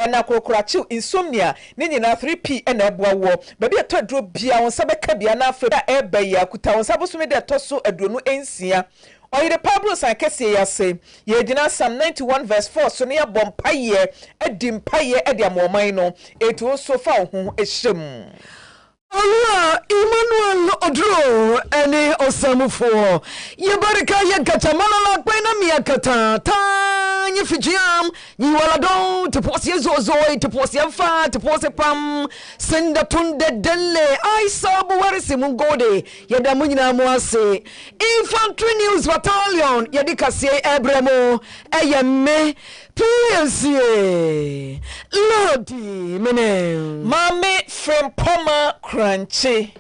ena kokorachiw insomnia ne nyina 3p ena eboa wo baby eto aduro bia won sabeka bia na afra eba ya kuta won sabosume de toso aduonu ensia oyire Pablo san kese yase ye gina Psalm 91 verse 4 so ne bompaye edi mpaye edi amoman no etu so fa ho ehyem Allah Emmanuel Odro any osamufo ye barika ye kata manala kwena miakata ta nye fijiam ni wala don te posie zozo te posie fa te posie pam senda tunde delle I sabu warisi mungode ye da munyina mo ase infantry news battalion ye dikasie ebremo eyemme piesie Lardi Maame Frimpomaa Korankye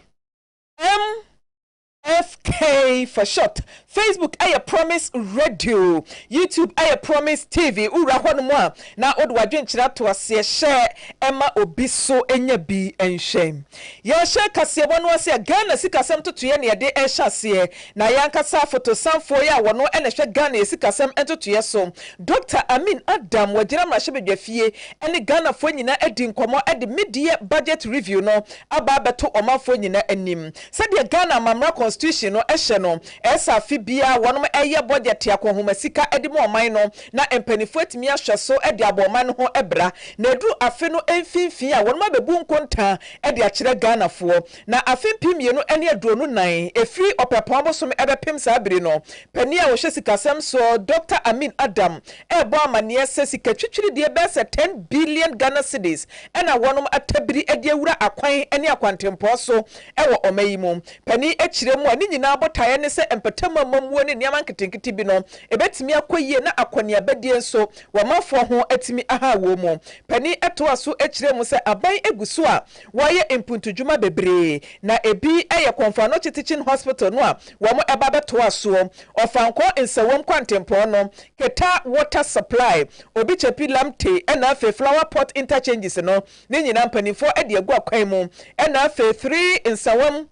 FK for short. Facebook I promise radio, YouTube I promise TV. Ura hono na odwa dwenkyira to ase share Emma obiso enya bi enhwem. Ye share kase bono ase Ghana sikasem totoye ne de ehwase na yankasa photo samfo ya wono ene hwe Ghana sikasem entotoye so. Dr. Amin Adam wagira mrahye bedwafie ene Ghana fo nyina edi nkomo ede media budget review no aba beto omafo nyina anim. Sadia Ghana mamra constitution no ehye no esa bia wonom eye budget akohoma sika edi mo oman no na empanifo atimi ahwe so edi aboman ho ebra na edu afe no emfinfin a wonom abebu nkonta edi akire Ghana fo na afempimie no ene aduonu nan efiri opepon bosom ebepem sabiri no pani a wo hwe sikasem so Dr. Amin Adam ebo amane se sika twitwiri de bese 10 billion Ghana cedis ena wonom atabiri edi awura akwan ene akwantempo so ewo omayimo pani akire mu ani nyina abotaye ne se empetama mamuo ne niam anketenkete bi no ebetimi akoyie na akwania badie nso wamafo ho atimi aha wo mu pani eto aso akire mu se aban eguso a waye impuntudwuma bebre na ebi eye Konfano Teaching Hospital no a wo mo eba beto aso ofanko nsawom kwantempo no keta water supply obi chepi lamte ena afe flower pot interchanges no ne nyina mpanifo ede agu akwan mu ena afe 3 nsawom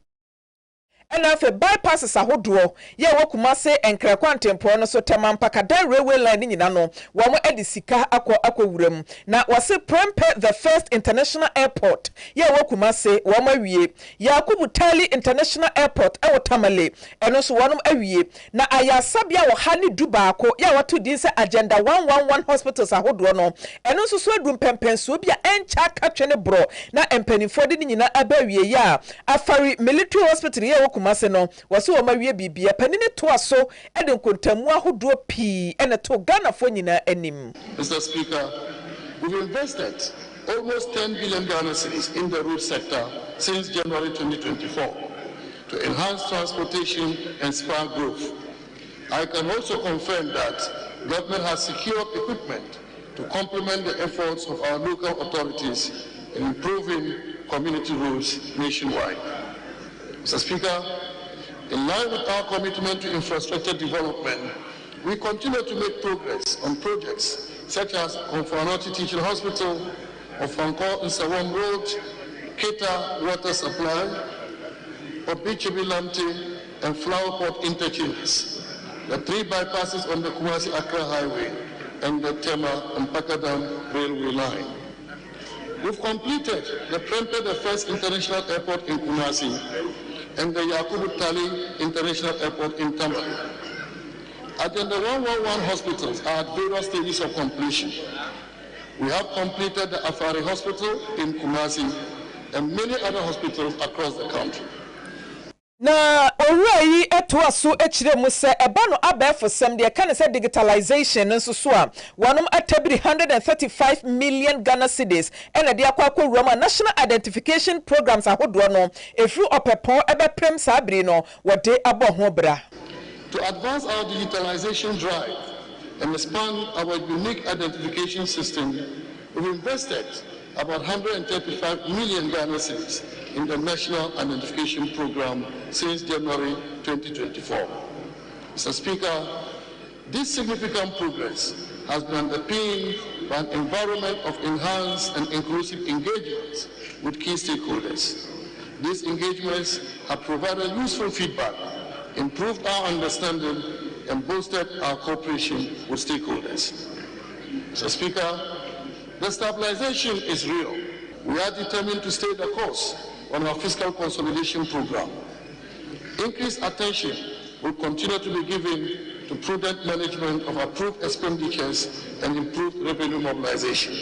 ena fe bypasses ahodo ye wokumase enkra kwantempo no so temampaka dan railway line nyina no wo mo edi sika akowuram na wase Prempe the first international airport ye wokumase wo mo awie Yakubu Tali International Airport e wotamale eno so wonom awie na ayasabia wo ha ne dubaako ye wato din se agenda 111 hospitals ahodo no eno so adum pempenso bia encha katwene bro na empanifo de nyina abawie ya afari military hospital ye kumase no wase wo mawie bibia panine to aso ede nkontamu ahodo pi ene to Ghana fo nyina anim. Mr. Speaker, we've invested almost 10 billion Ghana cedis in the road sector since January 2024 to enhance transportation and spur growth. I can also confirm that government has secured equipment to complement the efforts of our local authorities in improving community roads nationwide. Mr. Speaker, in line with our commitment to infrastructure development, we continue to make progress on projects such as Konfano Teaching Hospital, Ofanko Nsawam Road, Keta Water Supply, Obichebi Lamte, and Flower Pot interchanges, the 3 bypasses on the Kumasi-Accra Highway, and the Tema and Pakadam Railway Line. We've completed the Prempe the first international airport in Kumasi and the Yakubu Tali International Airport in Tamale. Agenda 111 hospitals are at various stages of completion. We have completed the Afari Hospital in Kumasi and many other hospitals across the country. Na orai eto aso ekire mu se eba no abefo sem de kan se digitalization nso so a wonom atabiri 135 million Ghana cedis ena de akwa Roma national identification programs ahodo no efru opepon ebeprem sabri no wode abo ho bra. To advance our digitalization drive and expand our unique identification system, we've invested about 135 million Ghana cedis in the National Identification Program since January 2024. Mr. Speaker, this significant progress has been underpinned by an environment of enhanced and inclusive engagement with key stakeholders. These engagements have provided useful feedback, improved our understanding, and boosted our cooperation with stakeholders. Mr. Speaker, The stabilization is real. We are determined to stay the course on our fiscal consolidation program. Increased attention will continue to be given to prudent management of approved expenditures and improved revenue mobilization.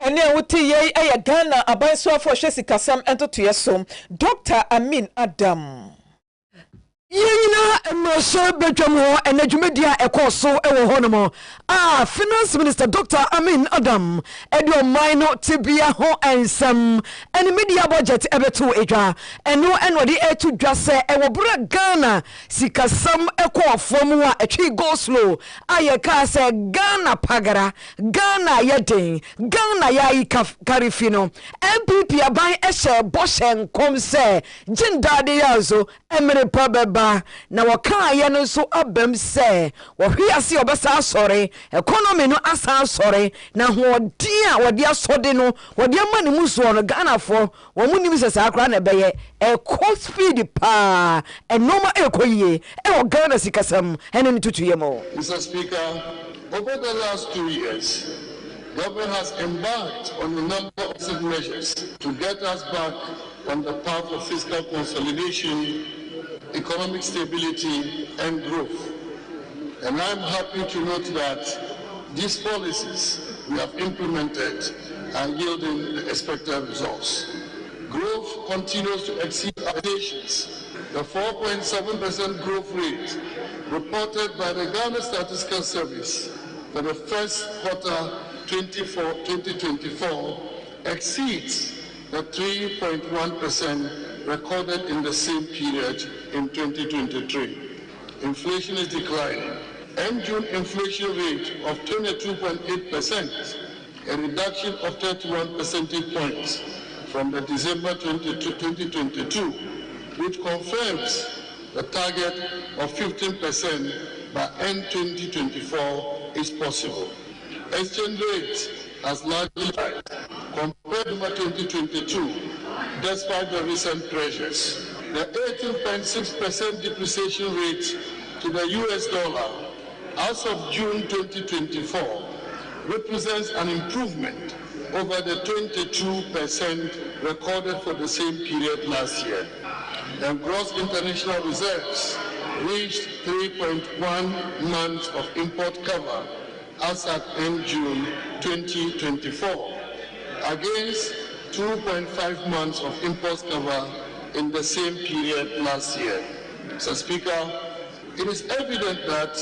Ene wuti ye aya Ghana abanso for Shesikasam entoto yeso Dr. Amin Adam. Yina emosho betwamo enadwumedia ekoso ewo honomo Finance Minister Dr. Amin Adam edio minor tibia ho ensem eni media budget ebeto edwa eno enwode etu dwase ewo bra Ghana sikasam ekofom a etwi go slow aye KaseƐ Ghana pagara Ghana yeden Ghana yayi karifino MPP aban ehye boshen komse jindade yazo emre pabeba na waka ye no so abam se wo hwiase obesa sore economy no asa sore na hoodi a wode asode no wode amane muso no Ghana fo wo munim se sa akra na beye speed pa enoma ekoyie e wo Ghana sikasam ene ni tutuye mo. Mr. Speaker, over the last 2 years, government has embarked on a number of measures to get us back on the path of fiscal consolidation, economic stability, and growth. And I'm happy to note that these policies we have implemented are yielding the expected results. Growth continues to exceed expectations. The 4.7% growth rate reported by the Ghana Statistical Service for the first quarter 2024 exceeds the 3.1% recorded in the same period in 2023. Inflation is declining. End June inflation rate of 22.8%, a reduction of 31 percentage points from the December 2022, which confirms the target of 15% by end 2024 is possible. Exchange rate has largely compared to 2022, despite the recent pressures. The 18.6% depreciation rate to the US dollar as of June 2024 represents an improvement over the 22% recorded for the same period last year. And gross international reserves reached 3.1 months of import cover as at end June 2024, against 2.5 months of import cover in the same period last year. Mr. Speaker, it is evident that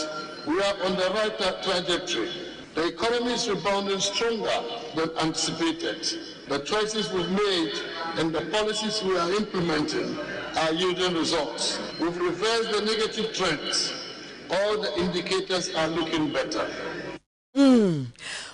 we are on the right trajectory. The economy is rebounding stronger than anticipated. The choices we've made and the policies we are implementing are yielding results. We've reversed the negative trends. All the indicators are looking better.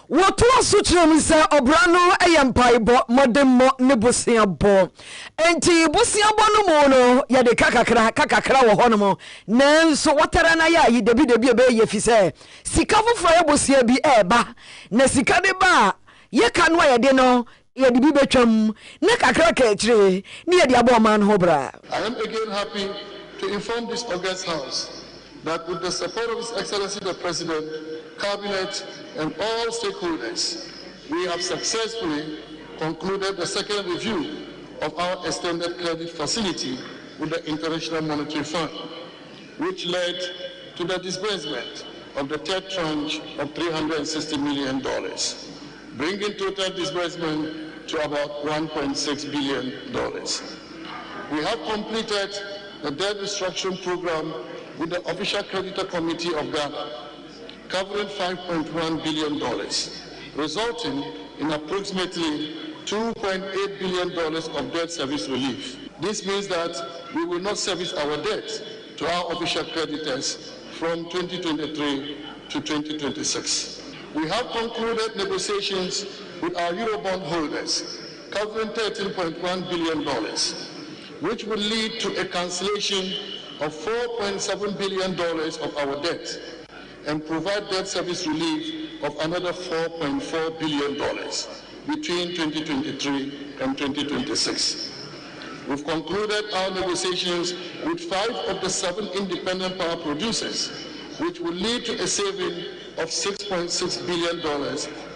What was Mr. Obrano Ayampaibo, Modemo Nebusia Bo, and T. Busia Bonomono, Yade Kakakra Honomo, Nan so wateranaya, ye debi ye fise, Sikavu Frayabusia be eba, Nesikade ba, ye can wire deno, ye de bibetrum, Nekakra tree, near the Aboman Hobra. I am again happy to inform this August House that with the support of His Excellency the President, Cabinet, and all stakeholders, we have successfully concluded the second review of our extended credit facility with the International Monetary Fund, which led to the disbursement of the third tranche of $360 million, bringing total disbursement to about $1.6 billion. We have completed the debt restructuring program with the Official Creditor Committee of Ghana, covering $5.1 billion, resulting in approximately $2.8 billion of debt service relief. This means that we will not service our debt to our official creditors from 2023 to 2026. We have concluded negotiations with our Eurobond holders, covering $13.1 billion, which will lead to a cancellation of $4.7 billion of our debt and provide debt service relief of another $4.4 billion between 2023 and 2026. We've concluded our negotiations with 5 of the 7 independent power producers, which will lead to a saving of $6.6 billion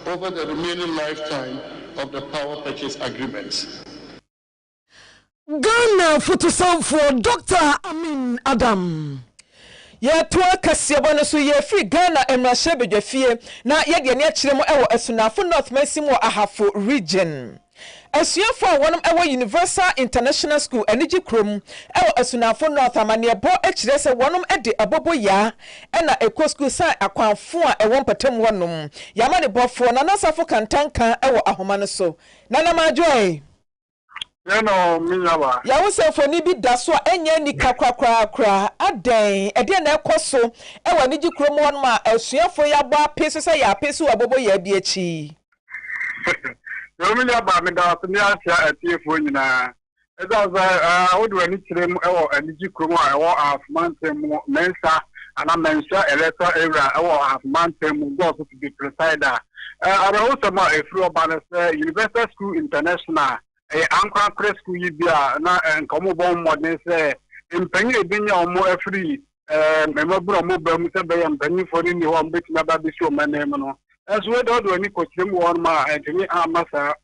over the remaining lifetime of the power purchase agreements. Ghana Photosound for Dr. Amin Adam. Ya toa kasiaba no so ye free Ghana emrahye bedwafie na ye de ne akire mo ewo asunafo North Mesimo Ahafo region. Asuafo a wonom ewo Universal International School enigi krom ewo asunafo North amane bo akire se wonom ede abobo ya na eko school sai akwanfo a ewo mpatam wonom ya ma ne bofo na nasafo kantanka ewo ahoma no so nana majoy Minyawa. Ya wo se foni bi da so enye ni kakrakrakra aden e de na ekoso e wani gi krom won ma asuafo ya gba peso se ya peso abobo ya bi achi. Minyawa me da so ni asia atiefo nyina. Eza za odu ani kirem e wo ani gi krom a e wo afmantem mensa ana mensa electoral area e wo afmantem go to be presider. Ara o sama e free obanese University School International Ankara Press School Yibia na nkomo bon modern say mpanyi ebinya omo afri memabura mo ba mu se be mpanyi fo ni ho mbeti na ba bi so manem no eso we do ani ko kirem won ma entini amasa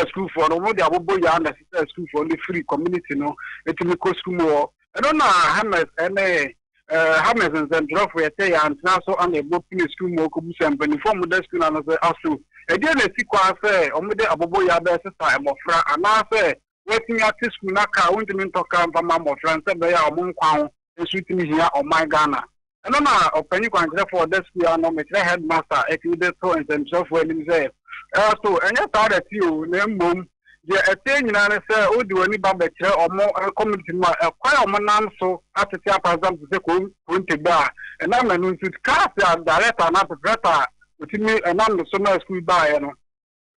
school for no mo dia bobo ya na sister school for the free community no etimi ko school mo I don't know Hamas ene Hamas and drop we say ya antna so an ebo pini school mo ko bu sem bani form the school na say aso e dey na sikwa say omode abobo ya be sister emofra ana say wetin at school na ka won to kan fa ma mofra say be ya omonkwan esu timi hia o my Ghana and na opanyi kwan for the school no me headmaster e ti dey so in terms of when say so enya tare ti o na mom je ete nyina ne say odi wani ba be kire omo community ma kwai omo nam so atete apazam se ko ntegba na manu sit cast ya director na prefector otimi enam so na school ba ye no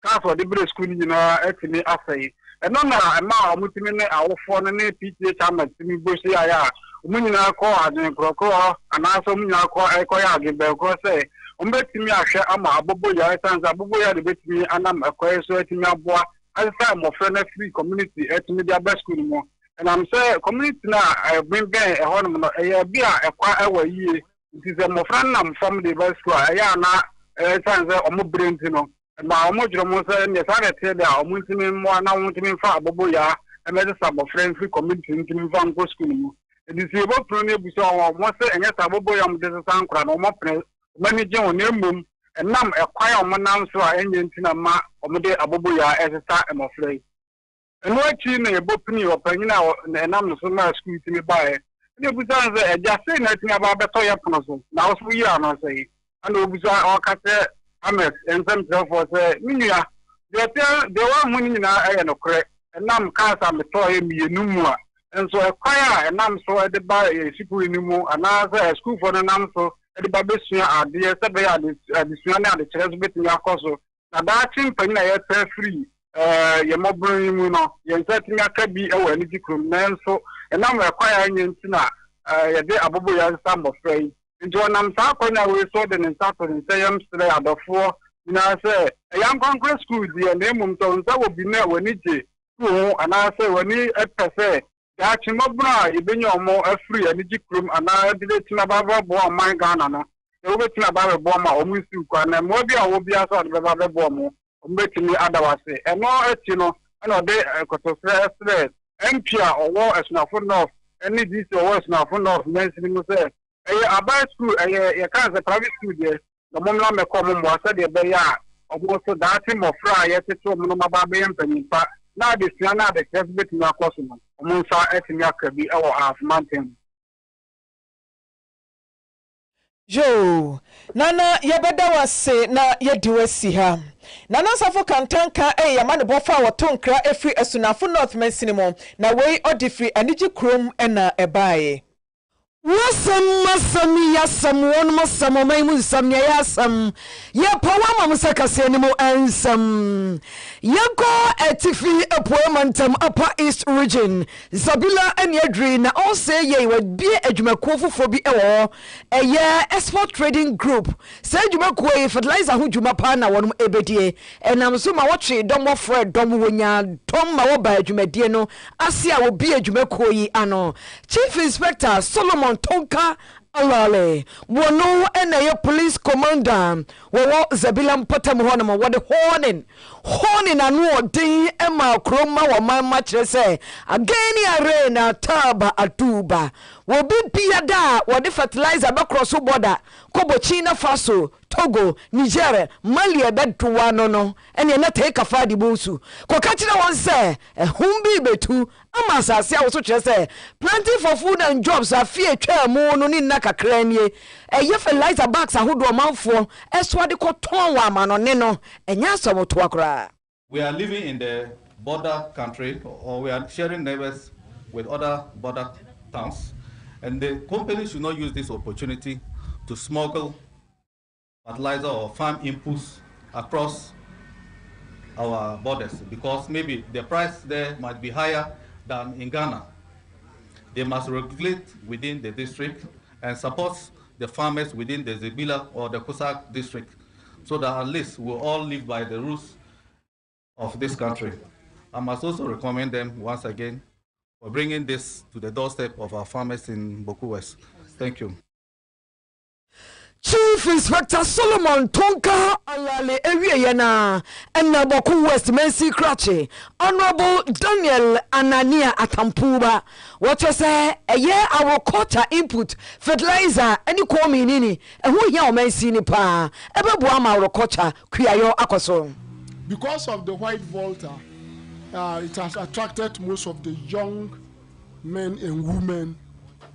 cast for the break school nyina etimi asai eno na ma omutimi ne awofo no ne PTA chairman timi bosi ya omunyina ko adwen kroko anaso omunyina ko ya agbe ko say ombetimi ahwe ama abobo ya etanza abobo ya de betimi anam akoye so etimi aboa as time of free community etimi dia best school mo and I'm say community na bring ben e hono no e bia e kwa ewa yie nti se mo friend nam from the best school ya na sanze omo brain no ma omo juro mo say ne sa rete da omo ntimi mo na omo ntimi fa abobo ya e me say mo friend free community ntimi fa ngo school mo e di se bo pro ne bu so mo say enye sa abobo ya mo de sa nkra no mo pre manage on emum enam ekwai omonam so a enye ntina ma omode abobo ya esesa emofrei eno achi na ebopini opanyina na enam so na school timi bae ne buza ze eja sei na timi aba beto ya pono so na oso yi ano sei ana obuza okate amet ensem for say minia de wa mu nyina eye no kre enam kansa meto ye mienu mu a enso ekwai a enam so de ba sikuru ni mu ana ze school for enam so the babesua ade se be ya adesua na ade kire so betimi akoso na da chimpani na ye free ye mobro mu no ye nsatimi aka bi e wa ni dikrum na nso na me kwa ya nye ntina ye de abobo ya sam of free njo nam sa kwanya we so de nsato nse yam stre adofo na se yam concrete school die na emum to nsa wo bi na wani je ku ana se wani epese ya chimobra ibenyo omo afri ani jikrum ana dile tina baba bo man Ghana no e wo betina baba bo ma omu si kwa na mo bia wo bia so baba bo mo ombetini adawase eno eti no ana de kotosre empia owo esnafo north eni dis owo esnafo north mensini mo se abai school ye kan se private school de no mo na me ko mo mo ase de be ya obo so dati mo fra ye teto mo no maba be yempanipa na de sia na de kres betini akoso no omunsa etimi akabi ewo afmantem Yo nana yebeda wase na yediwasi ha nana safo kantanka yamane bofa wotonkra efri esunafo North Messinimo na wei odifri aniji krom na ebae Wasam masam yasam won masam maimun sam yasam ya pawa mamsa kasenimo ansam yako etifi apoemantam upper east region Zabila and Yadri na all say ye would be adwumako fofo bi ewo eye export trading group say adwumako e fertilizer ho dwuma pa na wonum ebedie enam so ma wotwe dom wofre dom wonya tom ma wo ba adwumadie no ase a wo bi adwumako yi ano Chief Inspector Solomon Tonka Alale, wono ena ye police commander, wo Zabila Mpatam honoma, what the horning anu odin ema kroma wa mama kyerɛ ageni arena taba atuba wo bi piada wo de fertilizer be cross border kobo China Faso Togo Niger Mali bedoa no ene na take afa di busu ko ka kyerɛ won sɛ humbi betu ama asase a wo so kyerɛ plenty for food and jobs afie twa mu no ni na kakra nie ye fertilizer bags ahodo manfo eso de koton wa ama no ne no enya asomoto akra. We are living in the border country, or we are sharing neighbors with other border towns, and the company should not use this opportunity to smuggle fertilizer or farm inputs across our borders, because maybe the price there might be higher than in Ghana. They must regulate within the district and support the farmers within the Zebila or the Kosak district, so that at least we'll all live by the rules of this country. I must also recommend them once again for bringing this to the doorstep of our farmers in Boku West. Thank you. Chief Inspector Solomon Tonka Alale Ewieyena and Boku West Mensi Krache Honorable Daniel Anania Atampuba what you say a year our quota input fertilizer any call me nini and who here Mensi ni pa ebe boama our quota kriayo akoso. Because of the white volta, it has attracted most of the young men and women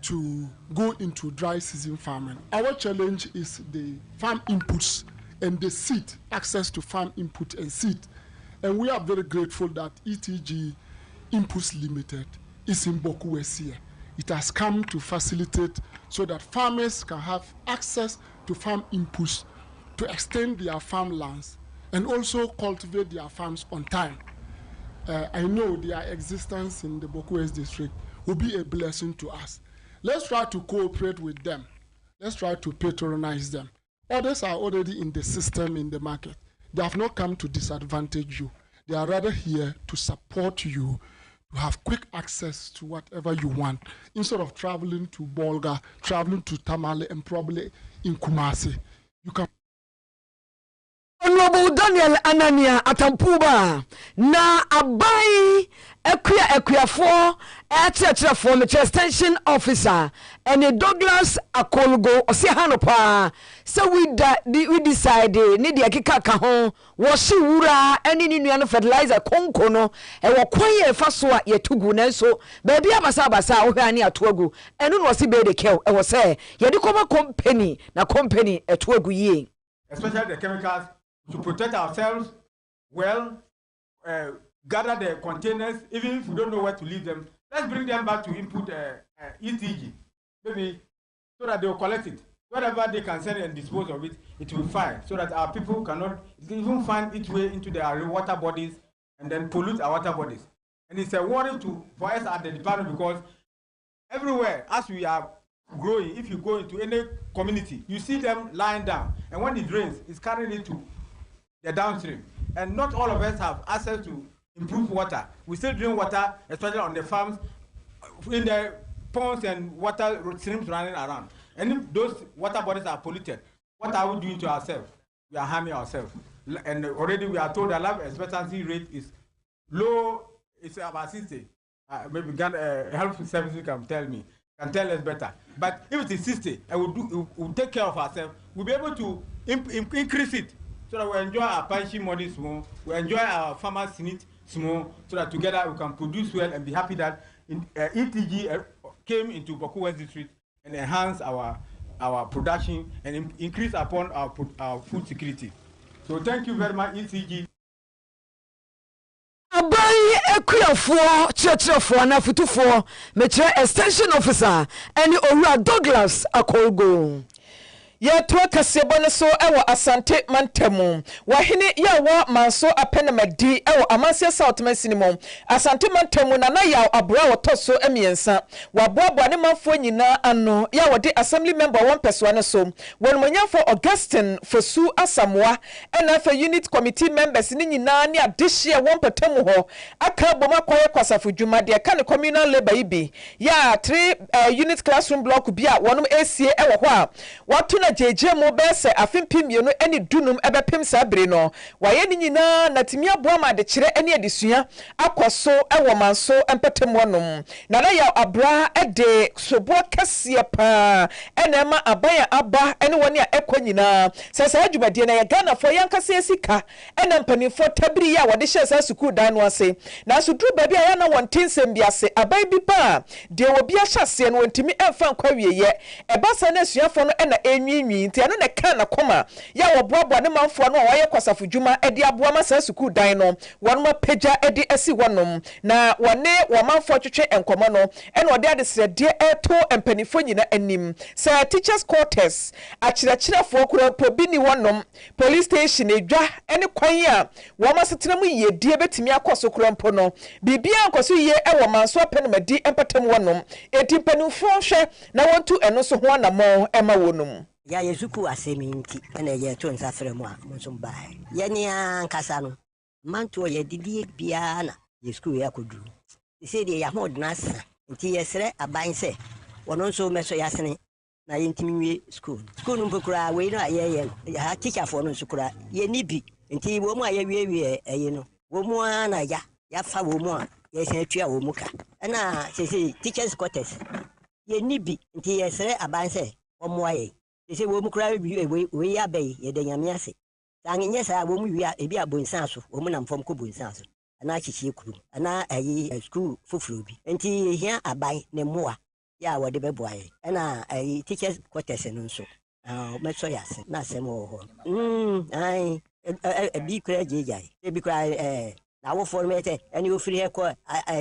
to go into dry season farming. Our challenge is the farm inputs and the seed, access to farm input and seed. And we are very grateful that ETG Inputs Limited is in Boku West here. It has come to facilitate so that farmers can have access to farm inputs to extend their farmlands and also cultivate their farms on time. I know their existence in the Boku West district will be a blessing to us. Let's try to cooperate with them. Let's try to patronize them. Others are already in the system, in the market. They have not come to disadvantage you. They are rather here to support you, to have quick access to whatever you want, instead of traveling to Bolga, traveling to Tamale, and probably in Kumasi. You can. Honorable Daniel Anania Atampuba na abai ekwia for church for the extension officer and a Douglas Akolgo Osihanopa so we decided need the akika ka ho wo se wura ani ni nua no fertilizer konko no e wo kwaye fa so a yetugu nanso ba bia basa wo hwa ani atoagu enu no se be de kel e wo say ye de koma company na company atoagu yi especially the chemicals to protect ourselves well, gather the containers, even if we don't know where to leave them. Let's bring them back to input ETG, maybe so that they will collect it. Whatever they can sell and dispose of it, it will be fine, so that our people cannot even find its way into their water bodies and then pollute our water bodies. And it's a worry for us at the department, because everywhere, as we are growing, if you go into any community, you see them lying down, and when it rains, it's carrying it to the downstream. And not all of us have access to improved water. We still drink water, especially on the farms, in the ponds and water streams running around. And if those water bodies are polluted, what are we doing to ourselves? We are harming ourselves. And already we are told the life expectancy rate is low. It's about 60. Maybe health services can tell us better. But if it is 60, and we'll take care of ourselves, we'll be able to increase it, so that we enjoy our pension money small, we enjoy our farmers' needs small, so that together we can produce well and be happy that ETG came into Boku West district and enhance our production and increase upon our food security. So thank you very much, ETG. Abai ekwafo chechefo na futufo metre extension officer and Owura Douglas Akolgo. ya to KaseƐ no so ewo asante mantemu wahene ya wo manso apenamadi ewo amanse south masinimo asante mantemu na ya abura wotoso emiensa waboabo ne manfo nyina ano ya wode assembly member one person no so wonmonyafo Augustine Fosu Asamoah ena fa unit committee members ni nyina ne adehye won patemu ho aka boma kwaye kwasafo dwuma de ka ne communal labor ibi ya 3 unit classroom block bia wonum esie ewo ho a watu na jeje mo bese afimpimienu eni dunum ebepem sabre no waye ni nyina na timi aboa ma de kire eni adesua akwaso ewo manso empetemo nom na ya abra ede sobo kase pa enema abaya aba eni woni a ekwa nyina sesa adwumade na ya Ghana fo yankase esika ena mpanifo tabiri ya wode hye sa school dan no ase na so dru ba bia ya na wontinsem biase abai bi pa de obi a hyase no wontimi emfa nkwa wieye ebasa na suafo no ena enwinwi nti ano ne ka na koma ya woboabo ne manfo no waye kwasafo dwuma edi aboa ma sa school dan no wonma pagya edi esi wonom na wone wo manfo twetwe enkomo no ena ode adesrede eto empanifo nyina anim sa teachers quarters akirachirafo kura probini wonom police station edwa ene kwan a wo masetena mu yedie betimi akoso kura mpo no bibia akoso ye ewo manso apenmadi empatam wonom eti panufo hwe na wontu eno so ho anamo ema wonom ya yesuku aseminti ene ye to nsafre mu a monso mbae ye ni ankasa no manto ye didie bia na yesuku ya koduru se de ya hod na sa nti yesre abanse wono nso meso yasene na yentimi school mpokura we no aye ha teacher for no sukura ye nibi nti wo mu aye wie eye no wo mu ana ya fa wo mu a ye se atua wo mu ka na se teachers quarters ye nibi nti yesre abanse wo mu aye se wo mu kura we ya bai ye de nyame ase tanyenye sa wo mu wi a ebi abonsan so wo mu na mfom ko bonsan so ana chichie kuru ana ayi school fufuru bi nti hia aban ne moa ya wode beboaye na ayi teachers quarters no nso meso yase na semo ho ai ebi kura jejai ebi kura na wo formate ani ofiri he ko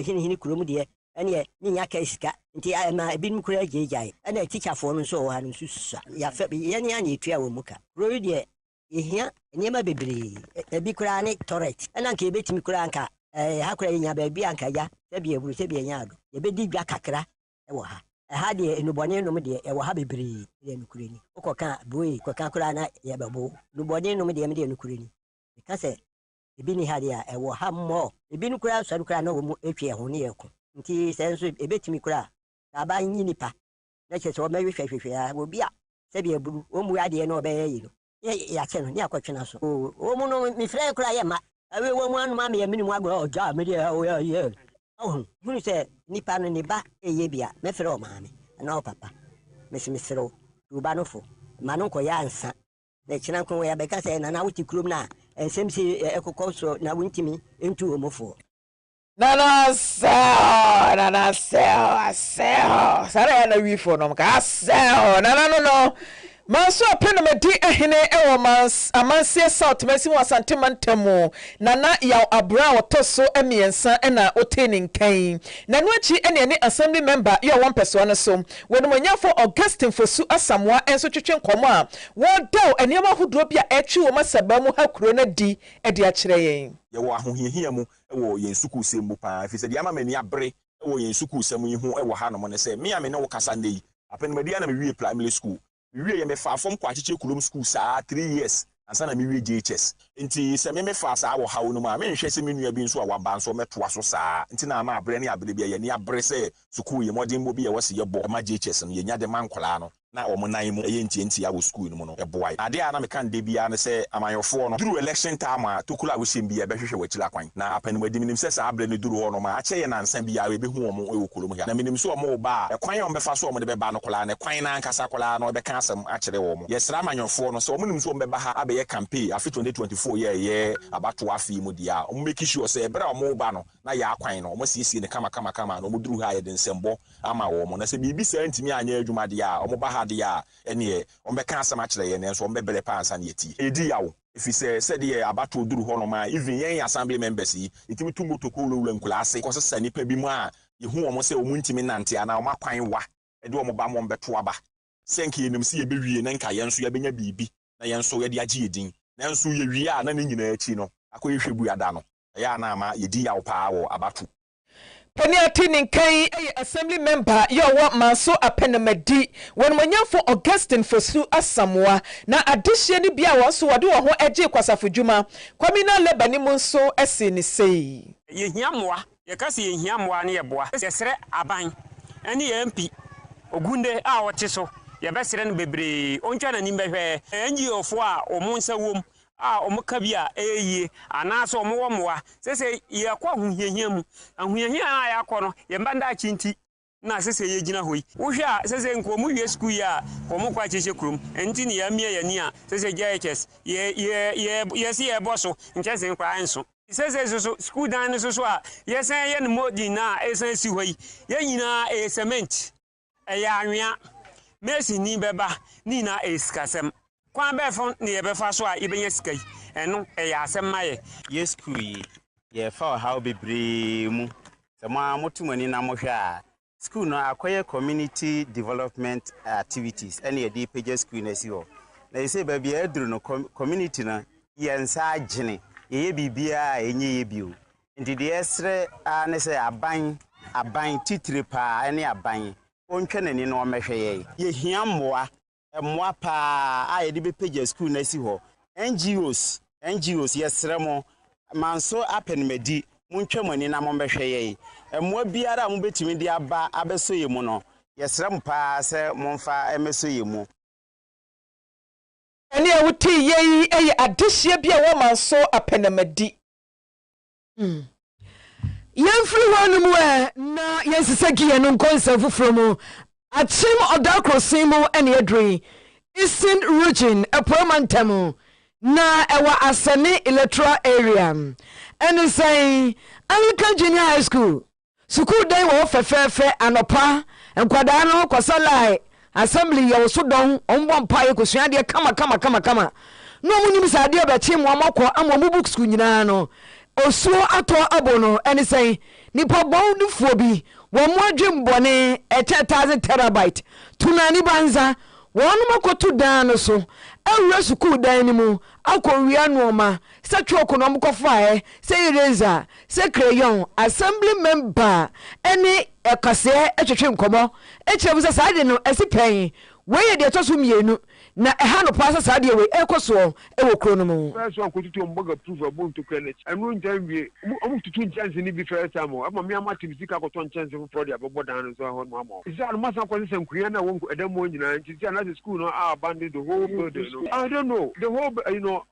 hini kurom de ene nya ka sika nti ma ebi mu kura jejai na teacher for no nso ha no susa ya fa ye nya na etua wo muka ro de ehia niema bebre ebi kura ne torret na nka ebetimi kura nka ha kura nya ba bi anka ya sebi eburu sebi nya ado ebedi dwa kakra ewo ha ha de enubone no me de ewo ha bebre de nukureni okoka boy koka kura na ya babo nubone no me de nukureni ka se ebi ni ha de ewo ha mo ebi nukura so kura na wo mu etwe ho ne yeko nti senso ebetimi kura aba nyi nipa na che so mewe hwehwehwe ya obi a sebi eburu o mu ade no be yi no ya che no ni akotwena so o mu no mi frɛ kura ye ma awe wo mu anu ma me mini mu agro oja me de o ye hunu se nipa no ne ba eye bia me frɛ o maame na o papa me se me frɛ o ruba no fo ma no ko ya ansa na kyina ko ya be ka se na wuti krom na ensem se ekokɔ so na wuntimi entu o mofo Nana sell. Sara na wi for no ka sell. No. Manso apenamadi ehene ewo amanse south mesi wasante mantemu nana ya abra wotoso emiensa na otenin kan na no achi ene assembly member yo one person so wonumanyafo Augustine Fosu Asamoah enso twetwe nkomo a wodaw eniema hodo bia etwi wo masaba mu hakuro na di ede a kire yen ye wo ahohiahia mu ewo yen suku sembu pa fi se di ama mani abre ewo yen suku semu yi hu ewo ha no mo ne se me ame ne wo kasa ndei apenamadi na me wie primary school we me fa from kwa chiche kulum school sa 3 years ansa na me we JHS nti se me fa sa wo hawo no ma me nhwe se me nua bi nso a waba nso metoa so sa nti na ma abre ne abre bia ye ne abre se school ye modern bo bi ye wose ye bo ma JHS no ye nya de mankola no na o mo nan mu ye nti ya wo school no e boy ade a na me kan de bia ne se amanyofo no through election time a tokula wo sem bia be hwehwe wakila kwan na apanum adi minim se sa abre ne duru ho no ma ache ye na nsan bia we be hu o mo e wo kulum ya na minim so o mo ba e kwan o me fa so o mo de be ba no kola na kwan na nkasa kola no be kan asem akere wo mo ye sra amanyofo no so o minim so o be ba ha abe ye campaign afi 2024 ye abato afi mu dia o make sure se e bra o mo ba no na ya kwan no o mo siesie ne kama no mo duru ha ye de nsembo ama wo mo na se bibi sa ntimi anya adwuma dia o mo ba ha dia ene o me kan asem akere ye ne so o me bele pa ansa na yeti edi yawo if said ye abato duru ho no ma even yen assembly members yi itimi tumbo tokolo wula nkula ase ko sesa nipa bi mu a ye hu o mo se o mu ntimi nante ana o makwan wa e de o mo ba mo beto aba senke yenim se yebewie na nka yenso yebenya bibi na yenso ye de agye yedin na nso ye wie a na ne nyina achi no akoye hwebu ada no ya na ama yedi yawo paa wo abatu Peniati Ninkai, assembly member, Yawa Manso Apenamadi, when Manyafo Augustine Fosu Asamoa, na addition Bia was so ado ho eje kwasafujuma, kwamina lebani monso esini sei. Ye hiamwa, ye kasi ye hiamwa ni yeboa. Yesre aban, eni MP, ogunde a wote so, ye besere no bebre, ontwa na nimbehwe, NGO fo a omonsa wom. Omuka bia eye anaso omwomwa sese ye kwa huhehia mu ahuhehia na ya kɔ no ye mbanda chinti na sese ye gina hoi wohwe a sese nko mu hwe school ya komo kwa cheche krum enti ne ya mie ye ni a sese JHS ye si ye boso nchese nkwa anso sese so school dan no so a ye san ye no modi na esan si hoi ye nyina e cement ya anwea mesi ni beba ni na eskasem Kwan befon ni ebefa so a ibenye skai eno ya asemaye yes kui ye fa how bebre mu se mo motumani na mo hwa school no akoye community development activities ene ye di page school na si ho na ye say ba bia eduru no community na ye nsa agene ye bibia enye ye bio ndi de esre ne say aban titire pa ene aban ontwe nani na o mehwe ye hia mmoa Mwapa a yedi be page school na si ho NGOs yesremo manso apenmedi muntwamani na mombehwe ye mwa biara mu betimi di aba abeso ye mu no yesrem pa se momfa emeso ye mu ani a wuti ye eye adehye bia wo manso apenmedi Yemfri wanu na yensiseki no nkonsa fufuro mu Achim Odakro and Yedri, Eastern region, a Permantamu, na ewa Asani electoral area. And they say, Anglican Junior High School, Suku day wo fefe anopa, and Quadano, Kwasalai, Assembly, yo sudong, on one pie, Kusiadia, kama. No munim sadia betim wamako, Amobuks Kunano, or so ato abono, and they say, Nipa bound phobi. One more dream bonnet a 10,000 terabyte. Tunani banza, one makotu danoso, a resuku dynamo, Alco Rianoma, such economical fire, say razor, say crayon, assembly member, any a KaseÄ a chim como, a was a side no as a pay, where they toss me. Na ehano pasa sadia we ekoso ewo kronomo first one kotutu omboga proof abon to credit anu njanwie omu tutu chance ni bi first time ama me amati bisika ko ton chance for the abobo dan so ho no amo is an masa ko se nkuya na won edamo nyina nti na the school no abandon the whole building no I don't know the whole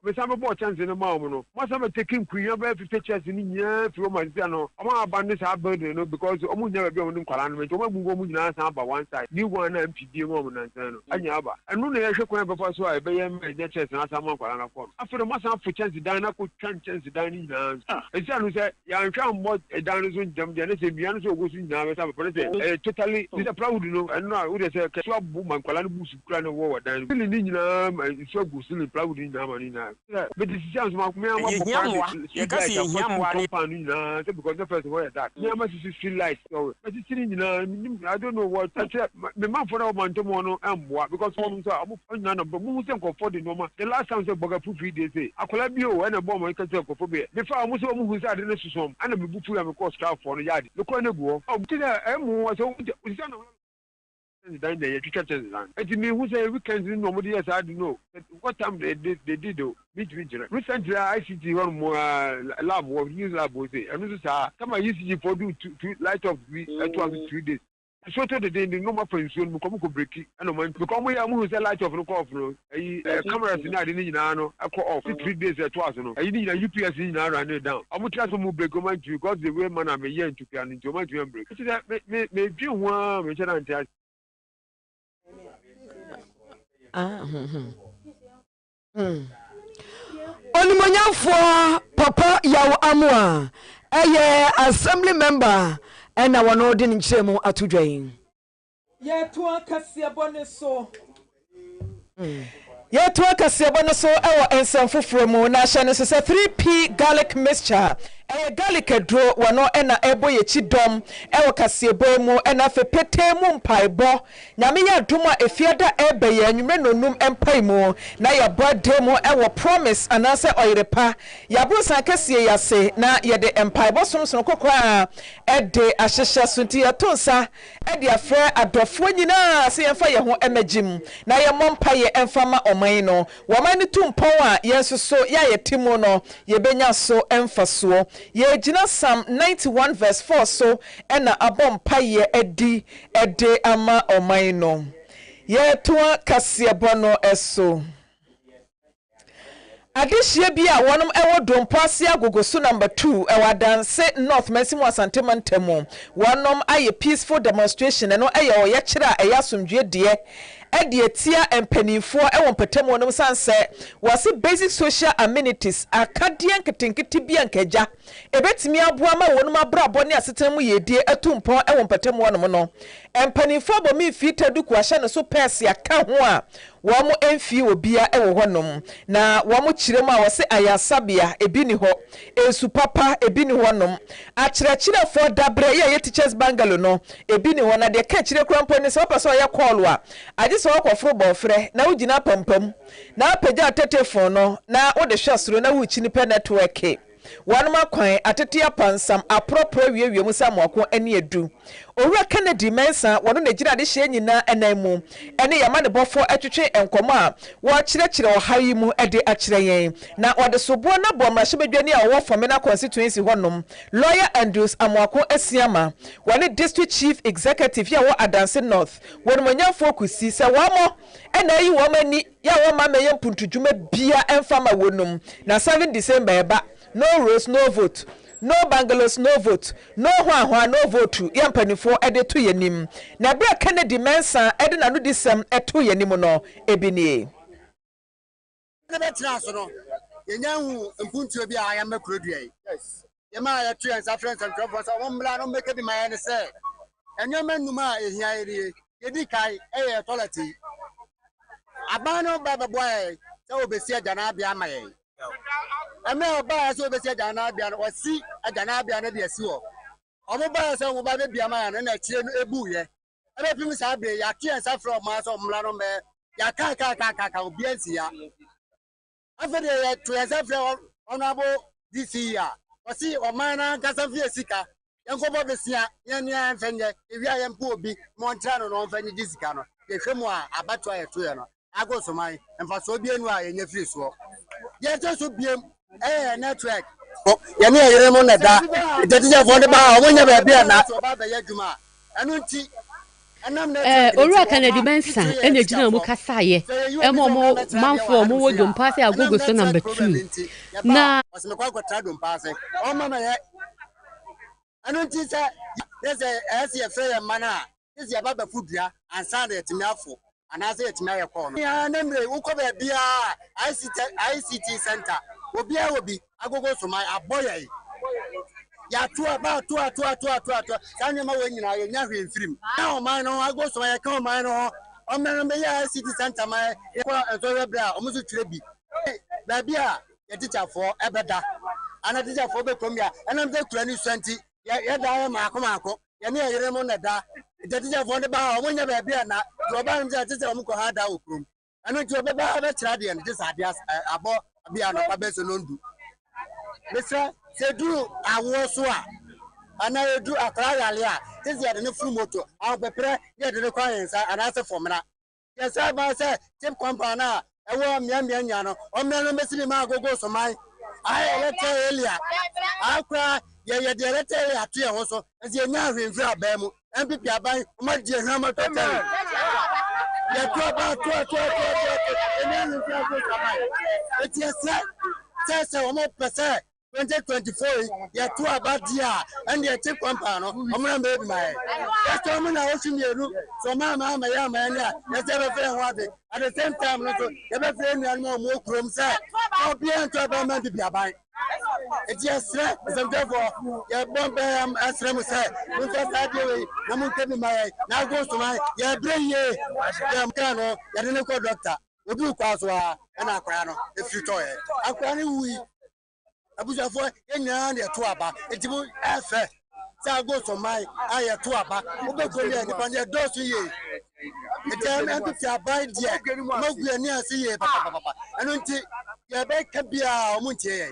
me some bo chance no ma no masa me taking nkuya ba 50 chance ni nya fi o ma sia no ama abandon sa building no because omu nya ba bi o no nkwala no me omu gungo omu nyina san ba one side ni one na mpd mo na ntan no anya aba anu na ye hwe before so I be na chance na sama kwala na form after masa for chance dan na ko chance dan ni na e say no say ya ntwa mbo dan so jam de na say bia no so go so nyina be say but totally is a proud no and no we say so bu man kwala no busu kura no wo dan ni nyina so go so ni proud ni na ma ni na but this chance ma me am ye kasi hiamwa ni pa ni na because the first way that me am feel like so but this ni I don't know what me man for that man to mo no amboa because one so na but mu se nkofo de no ma the last time say boga pufu dey say akola bi o na bo mo ka say nkofo be me fa mu se mu hu say de ne susom ana me bufu ya me ko staff for no yard me ko na guo o ti na emu so u say na dan dey teacher test dan eti me hu say weekend no mo dey yes I don't know what time they did though which recently ICT one more lab was use lab was say and so say come UCG for do to light up 2 days. So to the day, no more friends will come to break it. And when we come here, we say light off no off no. Cameras in I didn't know. I call off 3 days at twice no. I need a UPS in I run it down. I'm going to try to move break on you because the way man I'm a year to can into my dream break. So that may do one which I tell. Onimonyafo Papa Yaw Amwa, assembly member. And I want to didn't say more at today. Yeah, to a KaseÄ so. Yeah, to a KaseÄ so our and some for more national 3P garlic mixture. garlic aduro wano ena ebo ye chidom ewo kasebo mu ena fe pete mu mpaebo nyame ya duma efiada ebe ye anwumre nonum empai mu na ya birthday mu ewo promise anase oyerepa ya brusa kase yase na ye de empaibo somson kokora ede ahyehye sunti ya tonsa ede afre adofo nyina se yemfa ye ho emagim na ye mompa ye emfama oman no woman ni tumpon a yensoso ya ye timo no ye benya so emfaso ye gina Psalm 91 verse 4 so ena abompa ye edi ede ama oman no ye toa KaseƐ no eso adishie bia wonom ewo dompo ase agogoso number 2 ewa danse north mesimu asantemantem wonom aye peaceful demonstration eno aye oye kira eya somdwe de ede tia empanifo ewo mpatam wonom sanse wase basic social amenities akadie nketenkete bia nkaja ebetimi aboa ma wonom abrabo ne asetemu yedie atumpon ewo mpatam wonom no empanifo bomi fitadu kwahye ne so pese aka ho a womo emfie obia ewo honom na womo chirem a wose ayasabia ebi ni ho ensu papa ebi ni honom akyerɛkyerɛ for dabre ye teachers bungalow no ebi ni ho na de ka kyerɛ krampo ne se wopaso ye call a ade se wokɔforo bɔfrɛ na wugina pampam na apagya tetefon no na wode hwasoro na wuchi ni pe network wanuma kwan atete apansam apropro wiewie mu samoako ane edu owura Kennedy Mensa wono na gira de hye nyina enamu ene yama ne bofo atwetwe enkomo a wo kyerɛkyerɛ ohayi mu ede akyerɛ yɛn na wode sobo na bomrahye bedwani a wo Fomena constituency honom lawyer Andrews Amoako Asiama wone district chief executive ya wo Adanse North wono manyafo kusi se wamo ena yi wo mani ya wo ma meyɛ mpuntudwuma bia emfama wonum na 7 December eba no rose no vote no bungalows no vote no hwa no vote yampanifo ede to yanim na bra Kennedy Mensa ede na no disem eto yanim no ebini ne betra so no yenya hu mpuntuo bi a ya makrodua yes yema ya to yansa friends and troubles so mbla no make bi my ne say enyoma num a ehia ere yedi kai eye toilet abano baba boy se obesi agana bia amaye ame oba so obesi agana bia no osi agana bia na de asi ho omo ba se omo ba be bia ma na kire no ebu ye ebe pim sa be ya tie sa from ma so mla no me ya ka obi ansi ya afede ya to ya sa from honorable this year osi o man na kasa fi esika yenko bo besia yen ya mfenye ewi ya mpo obi montra no mfenye disika no ye hwemu a abato ya to ya no ago so man mfa so bi enu a yenye free so ye to so biem network ye ne yere mo na da tetije fo de ba o nya ba bia na ba ba ya djuma anu nti Owura Kennedy Mensa ene gina mu KaseƐ emo manfo mo wo dompa se agogo so number 2 na osimekwa kwatra dompa se o mama ye anu nti se deze ese fe ye mana ese baba fudua ansa na etimi afo anase etimi aye call no ya na mre ukọ ba bia ICT center obi agogo so mai aboye ya to about to kan ma we nyina ye nya hwe mfirim na o man no agogo so mai kan o man no o men me ya ICT center mai ko enso bra o musu twire bi ba bia ye teacher for ebeda ana teacher for be kom ya ana mbe kura ni swanti ye da ya maako ye ne yere mo na da teacher for de ba o nya ba bia na do ba nja teacher mo ko ha da okrum ana ti obe ba kira de ne teacher dia abo bia no pa be so no ndu Mr. Sedu awo so a ana edu akra yale a tezi ade ne furu moto a pepere ye de ne kwa yensa ana se Fomena yesa ba se tim compound na ewo mia nya no o mia no mesimi ma agogo so man ai elete elia akra ye de elete elia to ye ho so ezi enya hwemfiri aba mu MPP aban o ma die hwama to tell ye to ba to enya no fira go sabai eti ese o mo pese 2024 ye to abadia and ye take compound no omna me bi mai so mo na o sumieru so ma ya ma ya ye se be fe ho ade at the same time no so ye be fe nu anu mo krom se obi en to ba man bi aban eti esre therefore ye bombe esre mo se mo se sa de we na mo ke bi mai na go so mai ye bre ye ye mka no ye de ne ko doctor obi kwa so a na akra no e free to ye akra ni wi abusafo enya na to aba etibu efe sa go so mai aye to aba obego ni nipa ne do so ye etem empty aban dia magu ani ase ye papa anu nti ye be ka bia omu ntie ye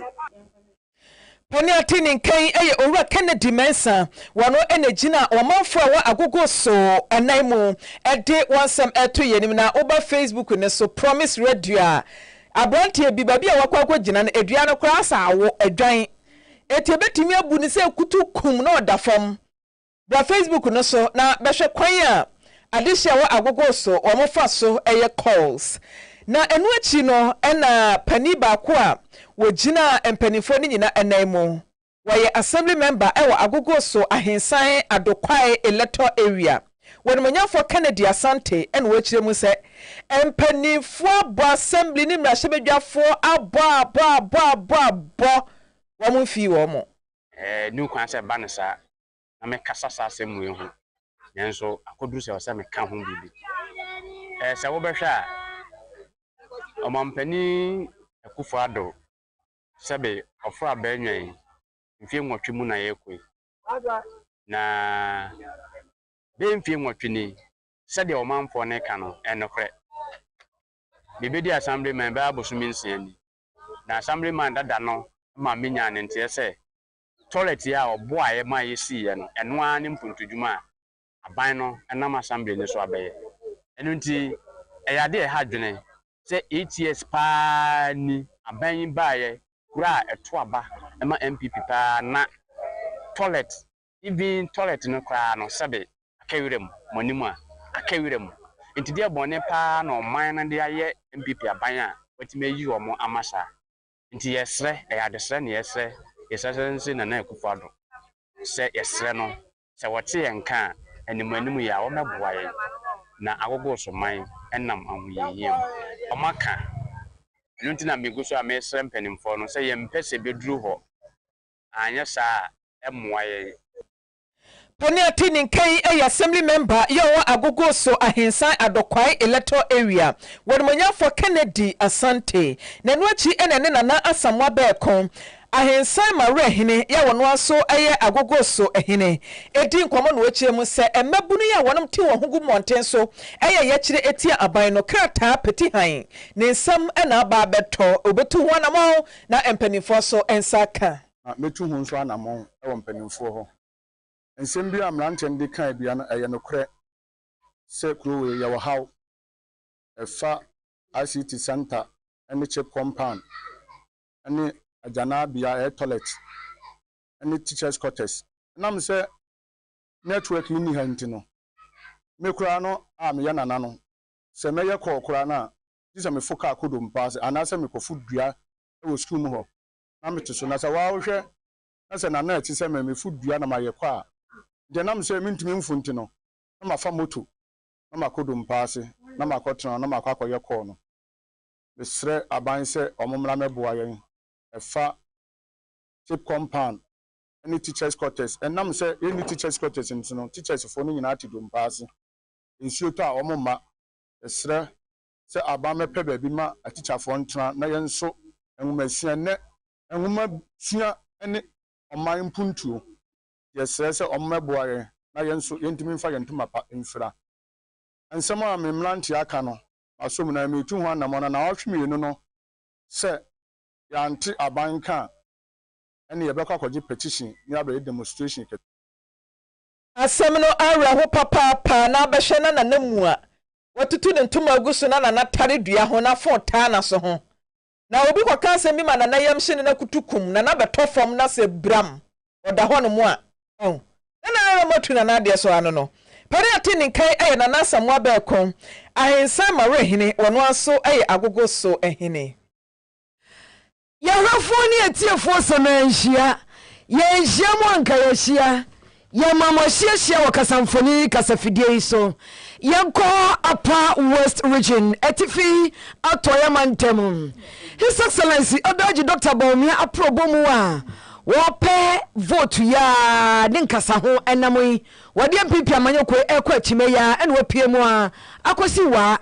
Poni atini nkan eye owura Kennedy Mensa wano enegina omanfo a wa agogo so anaimu ede wansam eto yenim na oba Facebook ne so Promise Radio abrantie bi babi a wakwa gina na edua no kra asa awo adwan eti betimi abu ni se kutu kum na odafam bra Facebook no so na behwe kwan a adehia wa agogo so omofa so eye calls na enu achi no ena pani ba ko a wogina empanifo ni nyina enaimu waye assembly member ewa agogo so ahensan adokwai electoral area wonmanyafo Kennedy Asante en wachire mu se empanifo bo assembly ni mrahebedwafo abo womu fi womo nu kwan se ba ne sa na me kasa sa asemu ehu nenso akoduru se o se me ka ho bibi se wo behwe a omampani akufo ado sebe ofra benwen mfie nwotwe mu na yekwe na be mfie nwotwe ni sede omanfo ne ka no enokre bibedi assembly member abosumi nsiani na assembly man dada no ma menya ne ntie se toilet ya obo aye ma yesi ye no eno ani mpuntudwuma aban no enam assembly ne so abaye eno nti eyade e hadwene se ETS pa ni aban baaye kura eto aba ema MPP pa na toilet even toilet no kra no sebe akawirem monimu a akawirem ntidi abone pa na oman na de aye MPP aban a watime yi omo amasa nti yesre eyadesre ne yesre yesasense na ekufado se yesre no se wote yenka animanimu ya wo meboaye na agogo so man enam ahuyeyem omaka nti na meguso a mesre mpanimfo no se yempese beduru ho anya sa emoaye Poni atini nkan eye assembly member yawa agogo so ahensan adokwai electoral area wonmanyafo Kennedy Asante na nuachi enene na asamwa beekon ahensan mare hene ya wono aso eye agogo so ehene edi nkomo no wachire mu se emabunu ya wonom ti wo hogu monten so eye ye kire etia aban no krata peti han ne nsam ena aba beto obetu ho anamo na empanifo so ensaka metu ho nso anamo e wo mpanimfo ho ensem bi amrante ndi kan bia no eye no kre se kruwe ya wo haw efa ICT center ene chip compound ene ajana bia toilet any teachers quarters nam say network ni hanti no me kura no me ya nana no se me ye kura na disa me foka akodom pass anase me kofu dua e wo school mu ho na me to so na se wa wo hwe na se nana ati se me fu dua na ma ye kwa de nam se me ntumi mfunti no na ma fa moto na ma kodom pass na ma kotena na ma kwakoye ko no besre aban se omomra meboa yen efa chip compound any teachers quarters and nam say any teachers quarters no teachers for no nyina atidom pass nsuo to a omomma esre se aba mepe ba bi ma a teacher for ntena na yenso enwumasua ne enwumasua ene oman mpuntuo yesre se ommeboa ye na yenso yentimi mfa yentuma pa mfira ansema a memlanti aka no asom na metu ho anamona na ohwemi no se yanti abanka ene yebekwa kwaji petition ni abe demonstration ke asem no awra ho papa na behwe na nanamu a watutu ne ntoma aguso na tare dua ho na fota na so ho na obi kwa kanse mi ma na yamhye ne na kutukum na betofom na se bram oda ho no mu a na motu na de so ano no pare atini kai aye na nasamwa beekon ahensan mare hene wono aso aye agogo so ehene Yahafo ni etiefo semenhia yenhia mo anka yehia yamamahia wakasamfoni kasafidie so yanko apa West region etifi atoya mantem His Excellency Odaji Dr. Baumia aprobomu a wope vote ya ninkasa ho enamoi wade MPP amanyekwe ekwa chime ya ene wapie mu a akosi wa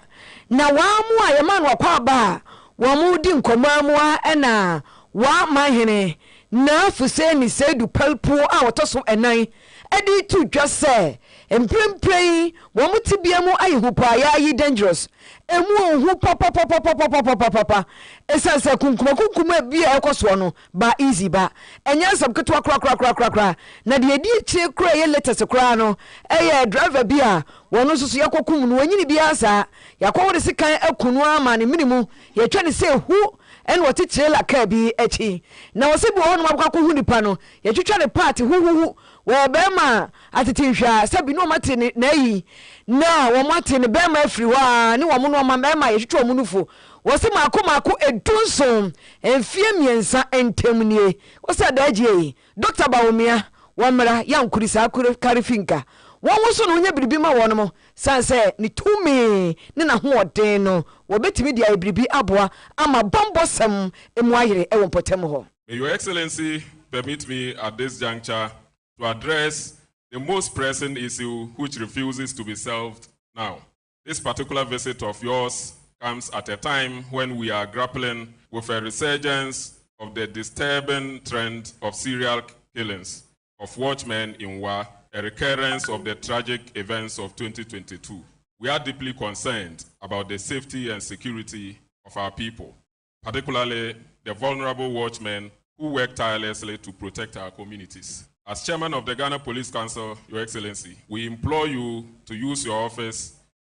na waamu a yema no akwa ba wamudi nkomamua ena wa mahene na fuse ni sedu palpo a wotoso enan edi tu dwa se empremprem wo mutibia mu ayehupa ya yi dangerous emu ohu papa esanse kunkuma bia ekoso no ba easy ba enya sab ketwa kra na de edi chire kra ye latest kra no eye driver bia wono soso yakokum no wanyini bia sa yakwo de sikan akunu ama ne minimu ye twa ne se hu en wati trailer car bi echi na wose bi wono mabka ko hu nipa no ye twetwa ne part hu wo bema atetinhwa sabi no mate ne nayi na wo mate ne bema afiri wa ne wo mo no bema ye twetwa mo nufu wose mako edunso enfie miensa entemnie wose dagie Dr. Baomia wamra yankuri sa karifinka won so no nya biribi ma won mo sanse ni tumi ne na hoɔden no wo betimi dia biribi aboa ama bombosem emu ayere e wonpotem ho. May Your Excellency permit me at this juncture to address the most pressing issue which refuses to be solved now. This particular visit of yours comes at a time when we are grappling with a resurgence of the disturbing trend of serial killings of watchmen in Wa, a recurrence of the tragic events of 2022. We are deeply concerned about the safety and security of our people, particularly the vulnerable watchmen who work tirelessly to protect our communities. As chairman of the Ghana Police Council, Your Excellency, we implore you to use your office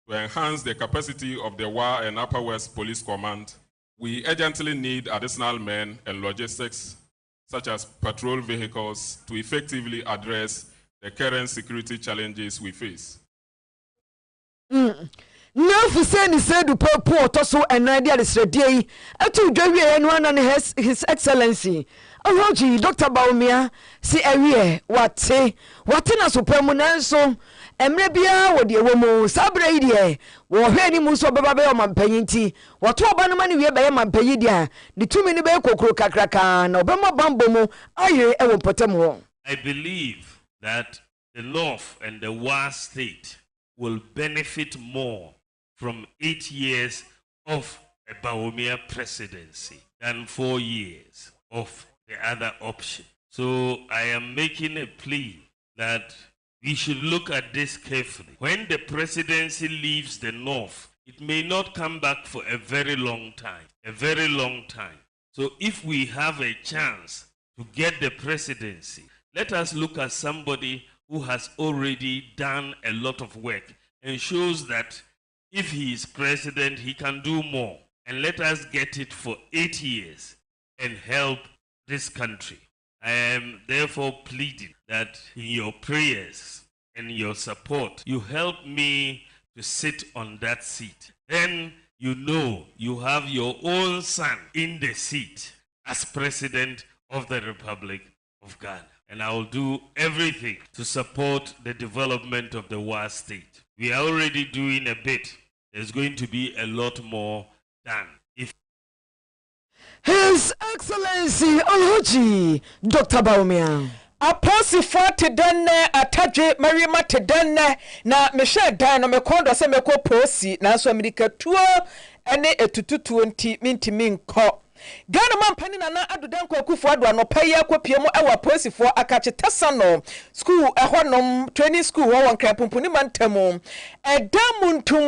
to enhance the capacity of the Wa and Upper West Police Command. We urgently need additional men and logistics, such as patrol vehicles, to effectively address the current security challenges we face. Na fuseni sedu popo toso enadi alisredie atu dwawie enwana ne his excellency Ohoji Dr. Baomia si ewie wate na supremu nanso emre bia wode ewomu sabre idie wo hwe ni mu so beba be omampanyinti wato oba no mane wie be mampanyi dia de tumi ni be kokoro kakraka na obema bambo mu aye ewo potem ho. I believe that the North and the Wa state will benefit more from 8 years of a Baomia presidency than 4 years of the other option. So I am making a plea that we should look at this carefully. When the presidency leaves the North, it may not come back for a very long time. So if we have a chance to get the presidency, let us look at somebody who has already done a lot of work and shows that if he is president, he can do more. And let us get it for 8 years and help this country. I am therefore pleading that in your prayers and your support, you help me to sit on that seat. Then you know you have your own son in the seat as president of the Republic of Ghana. And I will do everything to support the development of the Wa state. We are already doing a bit. There's going to be a lot more done. His Excellency Ohoji Dr. Baomia. Apostle te denne ataje marima te denne na mesha dan no mekondo se meko posi na so America tuo ene etututuo nti mintimi nkọ Ghana mampani na adodan kwakufu ado anopaye akopie mu ewa posifo akacheta no school ehonom training school wo wankra pumpuni mantemu edamuntum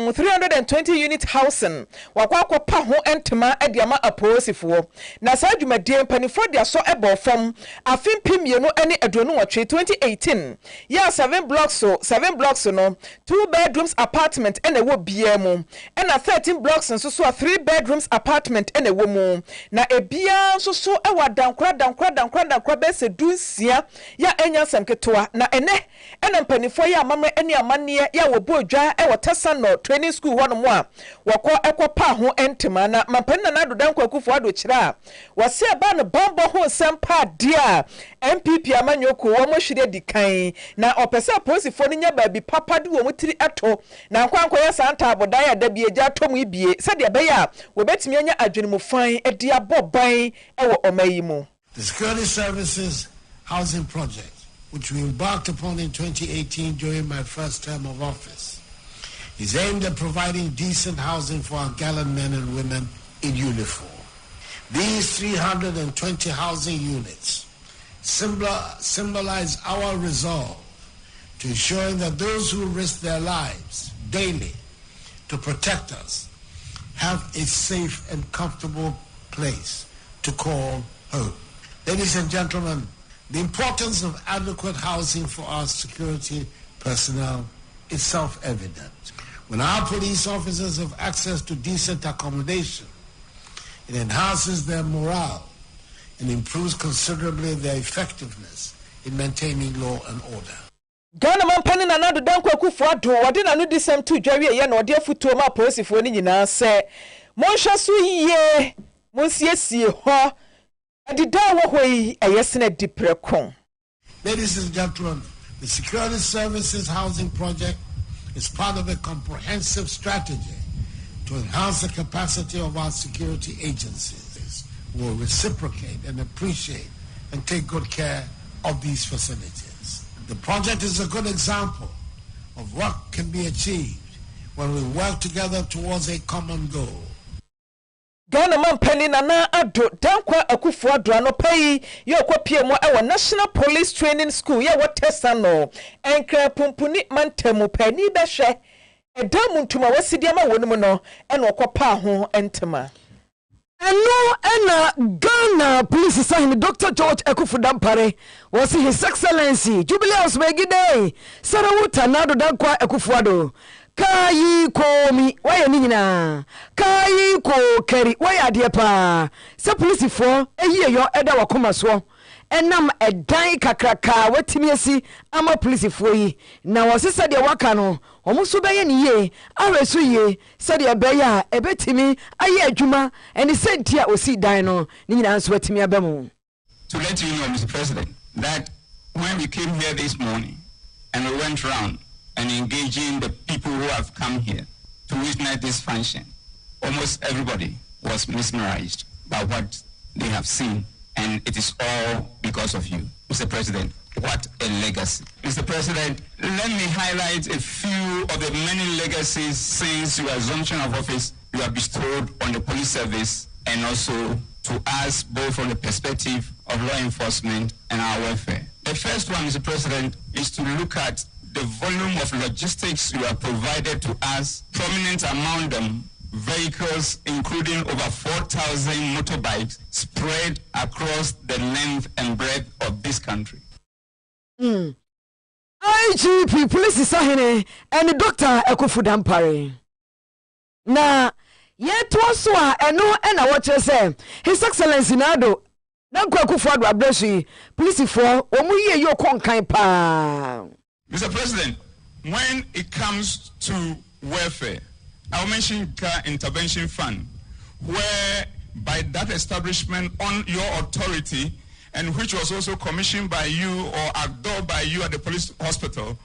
320 unit housing wakwa pa ho entema ediama aposifo na sadwumadie mpanifo dia so ebo fam afimpiemienu ene adonu watwe 2018 ya 7 blocks no 2 bedrooms apartment ene wo biemu ena 13 blocks nso so 3 bedrooms apartment ene wo mu na ebia nso so ewa dankra bese dunsia ya enya samketoa na ene mpanifo ya amamre ene amane ya wobodwa ewa tesa no training school hono mo a wakọ ekopa ho entema na mampani na adodan kwakufu ado kira wase aba no bambo ho sempa dia MPP amanyoko wo mo hwire dikan na opese posifo no nya baabi papa de wo mutiri ato na nkwankọ ya santa abodan ya da bieja atom ibie sade abeya wobetimi anya adwenemu fan edi aboban ewo omayimu. The Security Services Housing Project, which we embarked upon in 2018 during my first term of office, is aimed at providing decent housing for our gallant men and women in uniform. These 320 housing units symbolize our resolve to ensuring that those who risk their lives daily to protect us have a safe and comfortable place to call home. Ladies and gentlemen, the importance of adequate housing for our security personnel is self-evident. When our police officers have access to decent accommodation, it enhances their morale and improves considerably their effectiveness in maintaining law and order. Ghana man penny na nado danko Akufo-Addo wade na no disem to dwawe ye na ode afutuo ma polisifoɔ ni nyina se monhwa so yie monsiesie ho adida wo hoi ayesena diprekon. Ladies and gentlemen, the Security Services Housing Project is part of a comprehensive strategy to enhance the capacity of our security agencies who will reciprocate and appreciate and take good care of these facilities. The project is a good example of what can be achieved when we work together towards a common goal. Ghana man penny na ado dankwa Akufo-Addo anopai ye okopie mo e National Police Training School ye wotesa no enkra pumpuni mantemu pani behwe edamu ntuma wasidi ama wonum no e no okopa ho entema. Eno ena Ghana Police Sahini Dr. George Akufo-Dampare was His Excellency Jubileus Megide Sarawuta Nado Dankwa Akufo-Addo Kayi komi waya ninyina kayi ko keri waya de pa se policefo eyi yo eda wakoma so enam edan kakraka watimi asi ama policefo yi na wosesa de waka no omuso beye ni ye aweso ye se de beya ebetimi aye adwuma eni sentia osi dan no ninyina nso watimi abemu. To let you know, Mr. President, that when we came here this morning and we went round and engaging the people who have come here to witness this function, almost everybody was mesmerized by what they have seen, and it is all because of you. Mr. President, what a legacy. Mr. President, let me highlight a few of the many legacies since your assumption of office you have bestowed on the police service and also to us both from the perspective of law enforcement and our welfare. The first one, Mr. President, is to look at the volume of logistics you have provided to us, prominent among them vehicles including over 4,000 motorbikes spread across the length and breadth of this country. IGP Police Sahine and Dr. Akufo-Dampare. Na yeto so a eno na what you say His Excellency Nado Dankwa Akufo-Addo ablesi police for omu ye yo konkan pa. Mr. President, when it comes to welfare, I'll mention Car Intervention Fund, where by that establishment on your authority, and which was also commissioned by you or adored by you at the police hospital,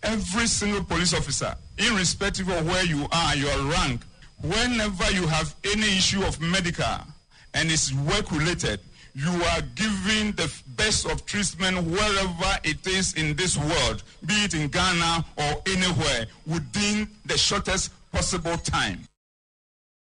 every single police officer, irrespective of where you are, your rank, whenever you have any issue of medical and it's work-related, you are giving the best of treatment wherever it is in this world, be it in Ghana or anywhere, within the shortest possible time.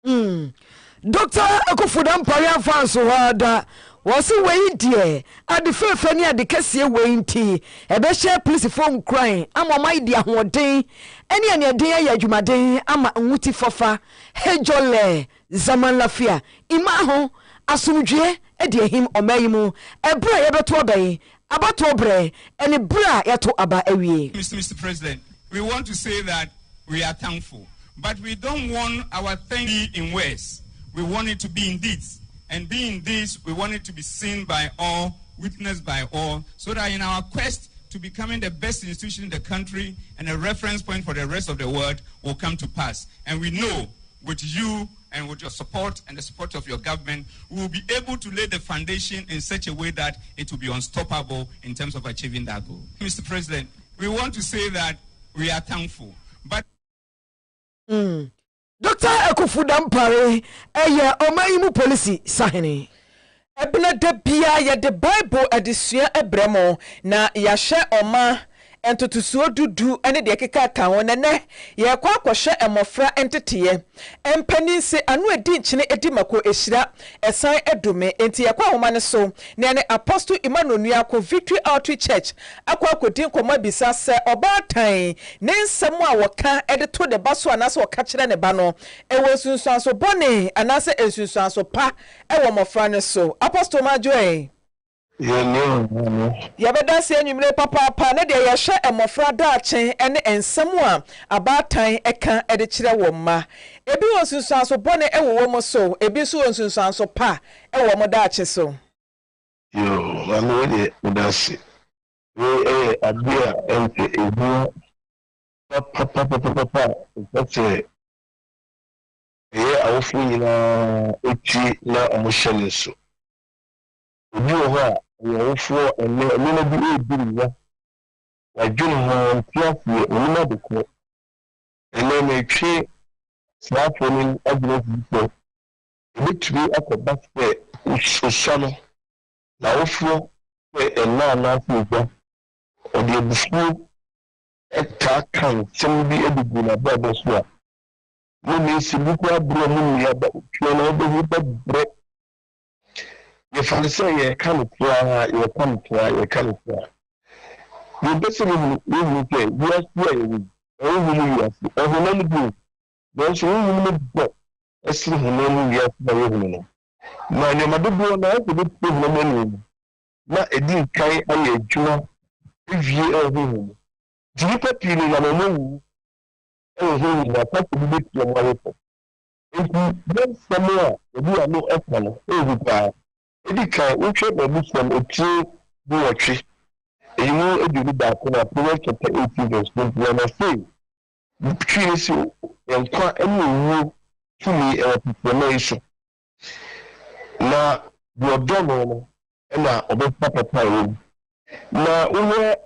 Dr. Akufo-Dampare afanso hada wasi wey die ade fefani ade kese wey nti ebe share police phone crying ama mai dia hoden eni ane den ya adwumaden ama nwuti fofa hejole zaman lafia ima ho asumdwe ede him omayimu ebra yebeto obai abato obre eni bra yeto aba awie. Mr. President, we want to say that we are thankful, but we don't want our thank you in words. We want it to be in deeds. And being this, we want it to be seen by all, witnessed by all, so that in our quest to becoming the best institution in the country and a reference point for the rest of the world will come to pass. And we know with you and with your support and the support of your government, we will be able to lay the foundation in such a way that it will be unstoppable in terms of achieving that goal. Mr. President, we want to say that we are thankful, but Dr. Akufo-Dampare eye omayimu policy sahene ebna de bia ye de Bible adesua ebremo na yahye oma entotosuo dudu ene de keka ka ho nene ye kwa akɔhwɛ emofra enteteye empani se anu edi nkyene edi mako ehira esan edume enti ye kwa homa ne so ne ne apostle Emmanuel Nuako Victory Outreach Church akwa akodin koma bisa se obatan ne nsɛm a wɔka ede to de baso anase wɔka kyerɛ ne ba no ewo sunsuanso bɔne anase ensunsuanso pa ewo mofra ne so apostle Majoe yabeda se anwumre papa ne de ye hwe emofra daachen ene ensem a abatan eka ede kire wo ma ebi wo sunsuanso bone ewo mo so ebi so sunsuanso pa ewo mo daache so yo mama de udasi we abia ente ebu papa that's awufu nyina eti na omohyele so obi wo ha awufu ene bi ebiri ya wadwene ho ntiafie onima de ko ene na etwe slafo ni adwene so ebitumi akɔba sɛ usɔ no na awufu ena na afugba ɔde ebufu eta kan sɛm bi ebugu na baba so a Mimi sibuku abro mimi ya ba twana obehu babre ye false ye kanutwa ye kanutwa ye bese ni ke yes ye we yes ehunam du don so we bo esi hunam yes ba ye hunam na ne madobo na ko bi hunam na edi kai aye adwuma evie ehunam dipa pili na mo na papa bi betu mo ayepo enti ben samoa ebi ano efano ehupa edi kan wohwe ba bi sam etie bi wotwe eyimu edudu ba ko na Proverbs chapter 18 verse 21 na say twi si enkwa ene owu tumi e wopema iso na bi odono no na obepa papa ewu na uwe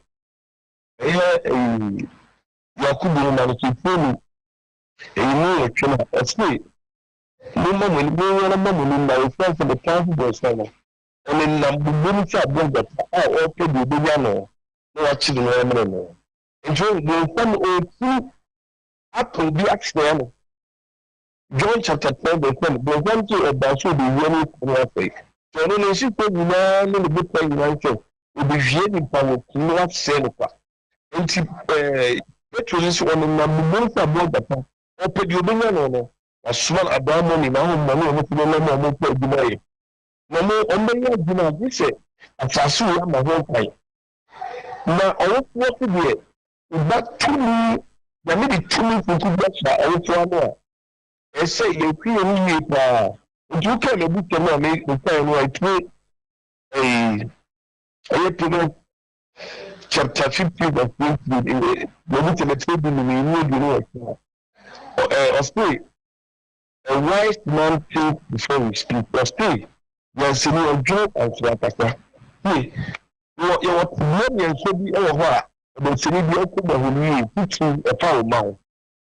Yakubu na Msifuni eyimu etwena esi mumma mo ni na mamu ni na ifanse the confidence na ene na mbubuni cha bonga a o pe bi bi ano na wachi ni na mre no enjo the fun o tu apple bi accident John chapter 10 verse 1 the one to about so the one for faith so no shi ko ni na ni bi pa ni na so obi vie ni pa wo ni wa se no pa enti Petrus on na mbunsa bonga o pe di obenya no asman abramo ni na ho mama no fi na mo pe adwumaye na mo omenya adwuma dise afasu ya ma ho kai na owo fi de ba tumi ya me di tumi fuku bia cha owo fo no a ese ye kwie ni ye pa oju ka me buke na me ko kai no ai aye chapter 50 verse 20 in the table a wise man thinks before he speaks. Or stay, yes, you are joke and swataka. Hey, you are one and so be over. But see, be open when you put a foul mouth.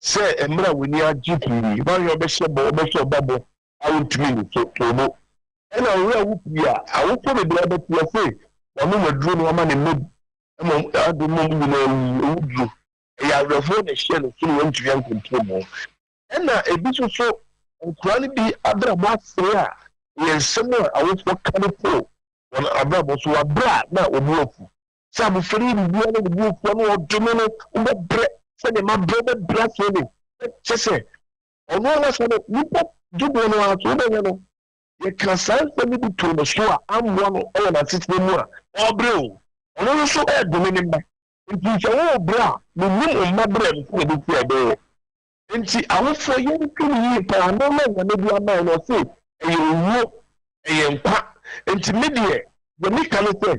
Say, and now when you are GP, now your bishop bubble, I will to me so to and I will put it there, but you are saying, I'm not a dream woman in mid. I don't know ya refo na share no so want to control and na e bi so nkwani bi abrabo afre a yensem a awofo kanefo won abrabo so abra na obuofu sabu feri bi bia na obuofu no odome no obebre se de ma bra so ni se ono na so no nipa dubo no aso na no ye kan sanse bi to no so a ambo no e na titire mu a obre o ono so e dome ni ba nti wo bra no nim mabra no de ti ade nti awofo ye nkiri pa no na na bi ama no se eye nkwa nti medie ye mika no se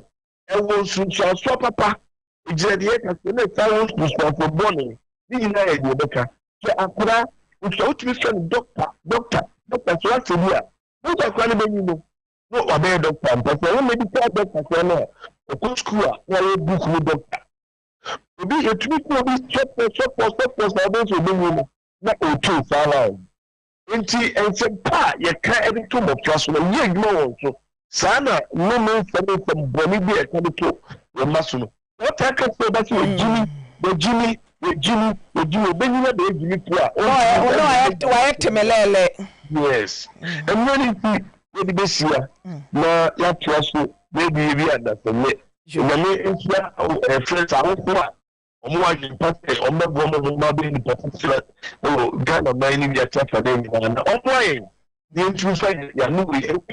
e wo sunso papa ejire de ka se na ta wo sunso for boni ni na ye de beka so akura nso utimi friend doctor so what to dia doctor kwa ni benyi no no obe doctor because we medical doctor so no o school a wo book no doctor obi etumi ko obi check na obi so benyi no na o tu fala nti ense pa ye ka ebi to mo so no ye adwuma won so sana no me fere from boni bi e ka to we maso no What I can say about Jimmy, Benjamin, Jimmy Pua. Oh, I temelele. Yes. And when it this year, na ya trust maybe we understand it. You may ensure a friend out. Omo pastor omo be in particular Ghana mining ya chapter name and omo the intrusion ya no we and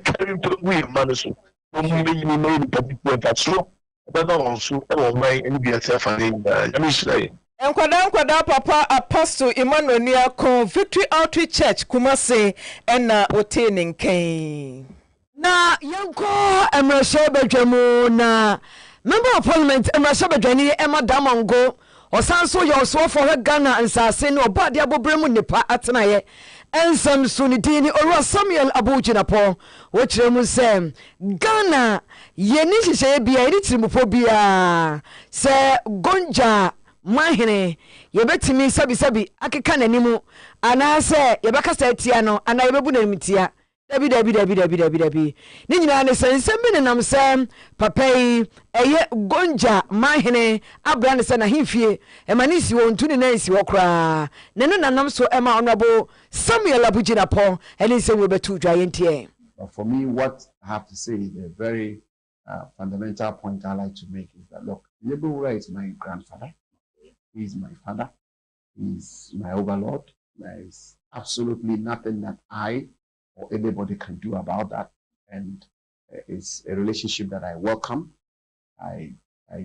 carry to we manaso omo be in particular that's so that also omo and be self and ya Enkwada papa Apostle Emmanuel Niako Victory Outreach Church Kumase ena otene nken na yanko emrashe bedwamu na Member of Parliament Emrasha Bedwani Emma Damongo Osanso Yoswo for Ghana and Sassin or Badi Abobremu Nipa Atanaye Ensam Sunidini or Samuel Abujinapo which say Ghana Yenishi Shebia Ritimophobia Se Gonja Mahine Yebetimi Sabi Akikana Nimu Anase Yabaka Tiano and I Mitia Dabi. Nina ne sensembe nam sem papai eye gonja mahene abra ne se na himfie e manisi wontu ne nansi wokra ne no nanam so ema honorable Samuel Abujina Pon ene se we betu dwaye ntie. For me, what I have to say is a very fundamental point I like to make is that look, Yebura is my grandfather, he is my father, he is my overlord. There is absolutely nothing that I or anybody can do about that, and it's a relationship that I welcome. I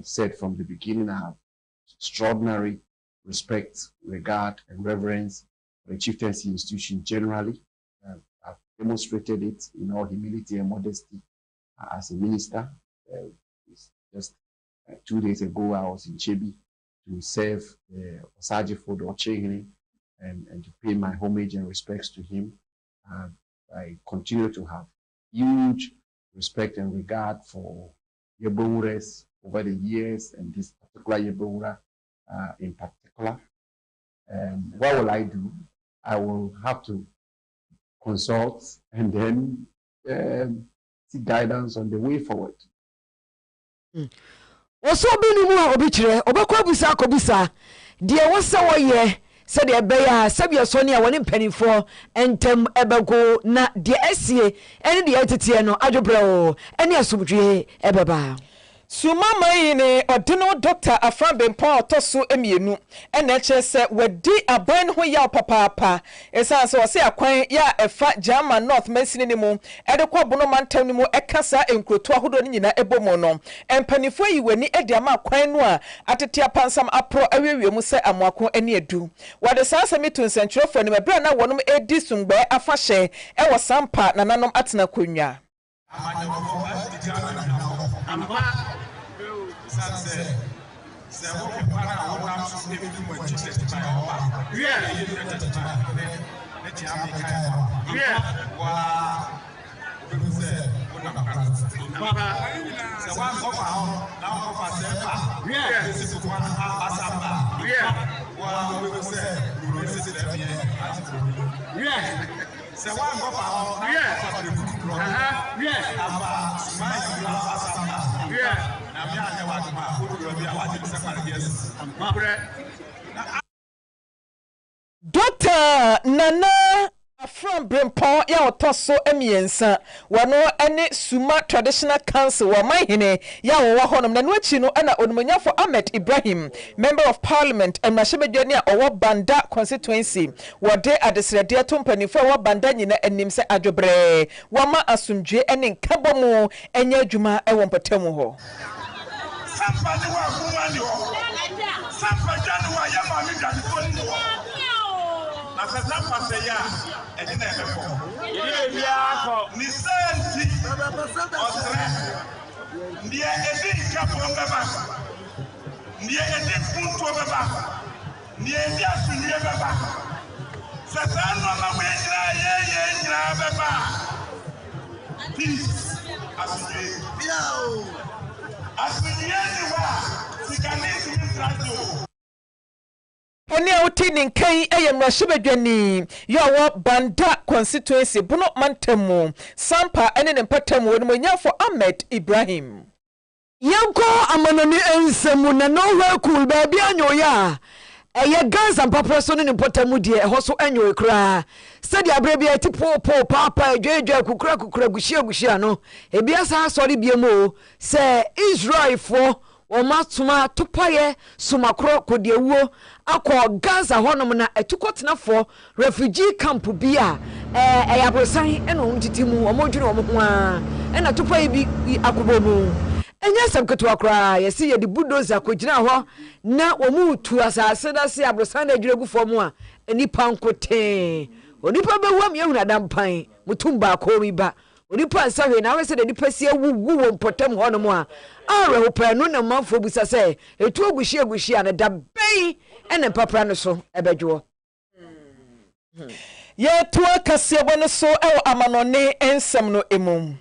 said from the beginning I have extraordinary respect, regard, and reverence for the chieftaincy institution generally. I've demonstrated it in all humility and modesty as a minister. Just 2 days ago, I was in Chebi to serve Osaji Fodo Chehini and to pay my homage and respects to him. I continue to have huge respect and regard for Yeboures over the years, and this particular Yeboura in particular. What will I do? I will have to consult and then seek guidance on the way forward. Also, Benimu Obichre, Obako Bisa Kobisa, dear was so ye. Said the Beya, Sabia Sonia, one in penny for, and Tem Ebago, na the SCA, and the Etitiano, Adjobro, and Yasubri, Ebaba. Sumama ine odino Dr. Aframbe Paul Tosu emienu NHS wedi aban ho ya papa esa so se akwan ya efa German North Mesini ni mu edekwa bono mantam ni mu ekasa enkroto ahodo ni nyina ebomo no empanifo yi wani edi ama kwan no a atete apansam apro awewe mu se amoako ani edu wade sansa mitu nsentwerefo ni mebra na wonum edi sungbe afahye ewo sampa nananom atena konwa Dr. Nana From Brimpo ya otoso emiensa wano ene Suma Traditional Council wa mahine ya wo honom na nwachi no ana onumonyafo Ahmed Ibrahim Member of Parliament emrashebedwani a owo Banda constituency wode adesrede tompanifo wa Banda nyina animse adwobre wama asumdwe ene nkabomu enya adwuma ewo mpatamu ho Sampani wa kumani ho Sampani wa ya mami dadifoni ho Afesa paseya edina ebeko ile bia ko ni senti osre ndie edi kapo beba ndie edi punto beba ndie edi asunye beba sasa no ma wenra ye nyra beba peace asunye ni wa sikani trajo Oni outini nkai mrashebedwani yawo Banda constituency buno mantamu sampa ene ne mpatamu woni monyafo Ahmed Ibrahim Yanko amanoni ensemu na no wa cool baby anyo ya eye guns and papa so ne potamu de ho so anyo kra study abrabia tipo papa edwedwe kukura gushia no ebia sa sori biemo se Israel for o matuma topaye sumakro kodewuo akọ Gaza honom na etukotenafo refugee camp bia eyabrosan eno ntitimu omodwene omho a ena topaye bi akobomu enya samketo akra yesi yedi bulldozer kogina ho na omutu asase da se abrosan na adwiregu fom a enipa nkote onipa bewam yehuna dampan mutumba akomi ba onipa nsawe na wese de nipa si awuwu wo mpotam honom a awe hopanu na manfo busa se etu oguhia na da bei ene papra no so ebedwo ye tu akase bono so ewo amanone ensem no emum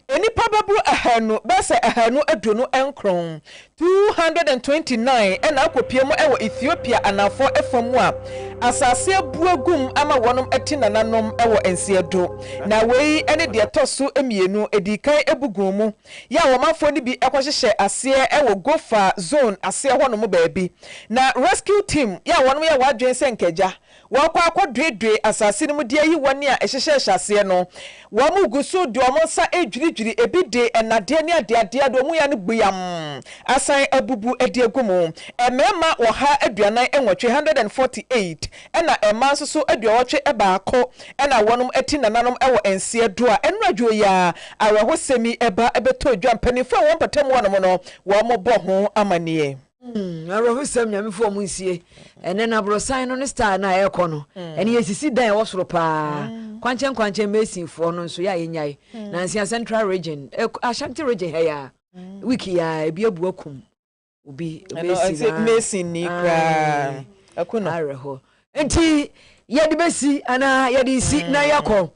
enipa babu ahanu bese ahanu aduonu enkron 229 ena akopiemu ewo Ethiopia anafo efamu a asase abuagum ama wonom etinananom ewo ensiedo na wei ene de toso emienu edikan ebugumu ya womafo ni bi ekwohyehe ase ewo Gofa zone ase honom baabi na rescue team ya wonom ya wadwen senkeja wakwa akwadwedwe asase no de ayi woni a ehyehye hyase no wo mu gusu de omonsa edwiri ebide enade ne ade do mu ya no gbuyam asan abubu ediegumu emema wo ha aduanan enwotwe 148 ena ema nso aduawotwe ebaako ena wonom etinananom ewo ense do a enradwo ya awehosemi eba ebeto dwa mpanifo won patam wonom no wo mo bo ho amanie arofisem nyamefo mu nsie ene na brosan no ne star na ekono ene yesisi dan wo soro pa kwankyen mesinfo no nso ya yenyai na nsia central region Ashanti region heya wiki ya ebiabu akum obi mesin ni kra akuno areho enti yedi besi ana yedi si na yakọ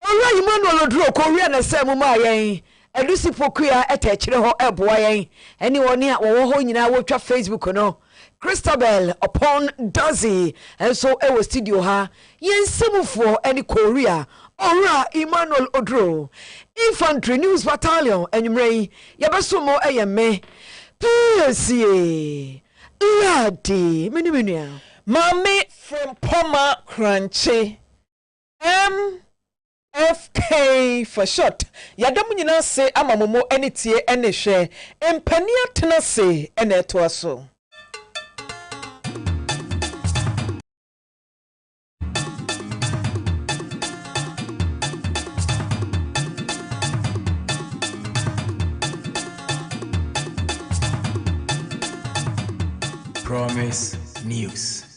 ora Emmanuel Oduro ko wi na sem ma yen edusi pokua etechire ho eboa yen eni woni a wo ho nyina wotwa Facebook no Christabel upon Dozy enso ewo studio ha yen semufo eni Korea ora Emmanuel Oduro Infantry News Battalion enyumrei yabesomo eyeme piesie Lardi menumenia Maame Frimpomaa Korankye FK for short. Yadam nyina se amamomo enitie enehwe. Empania tena se eneto aso. Promise News.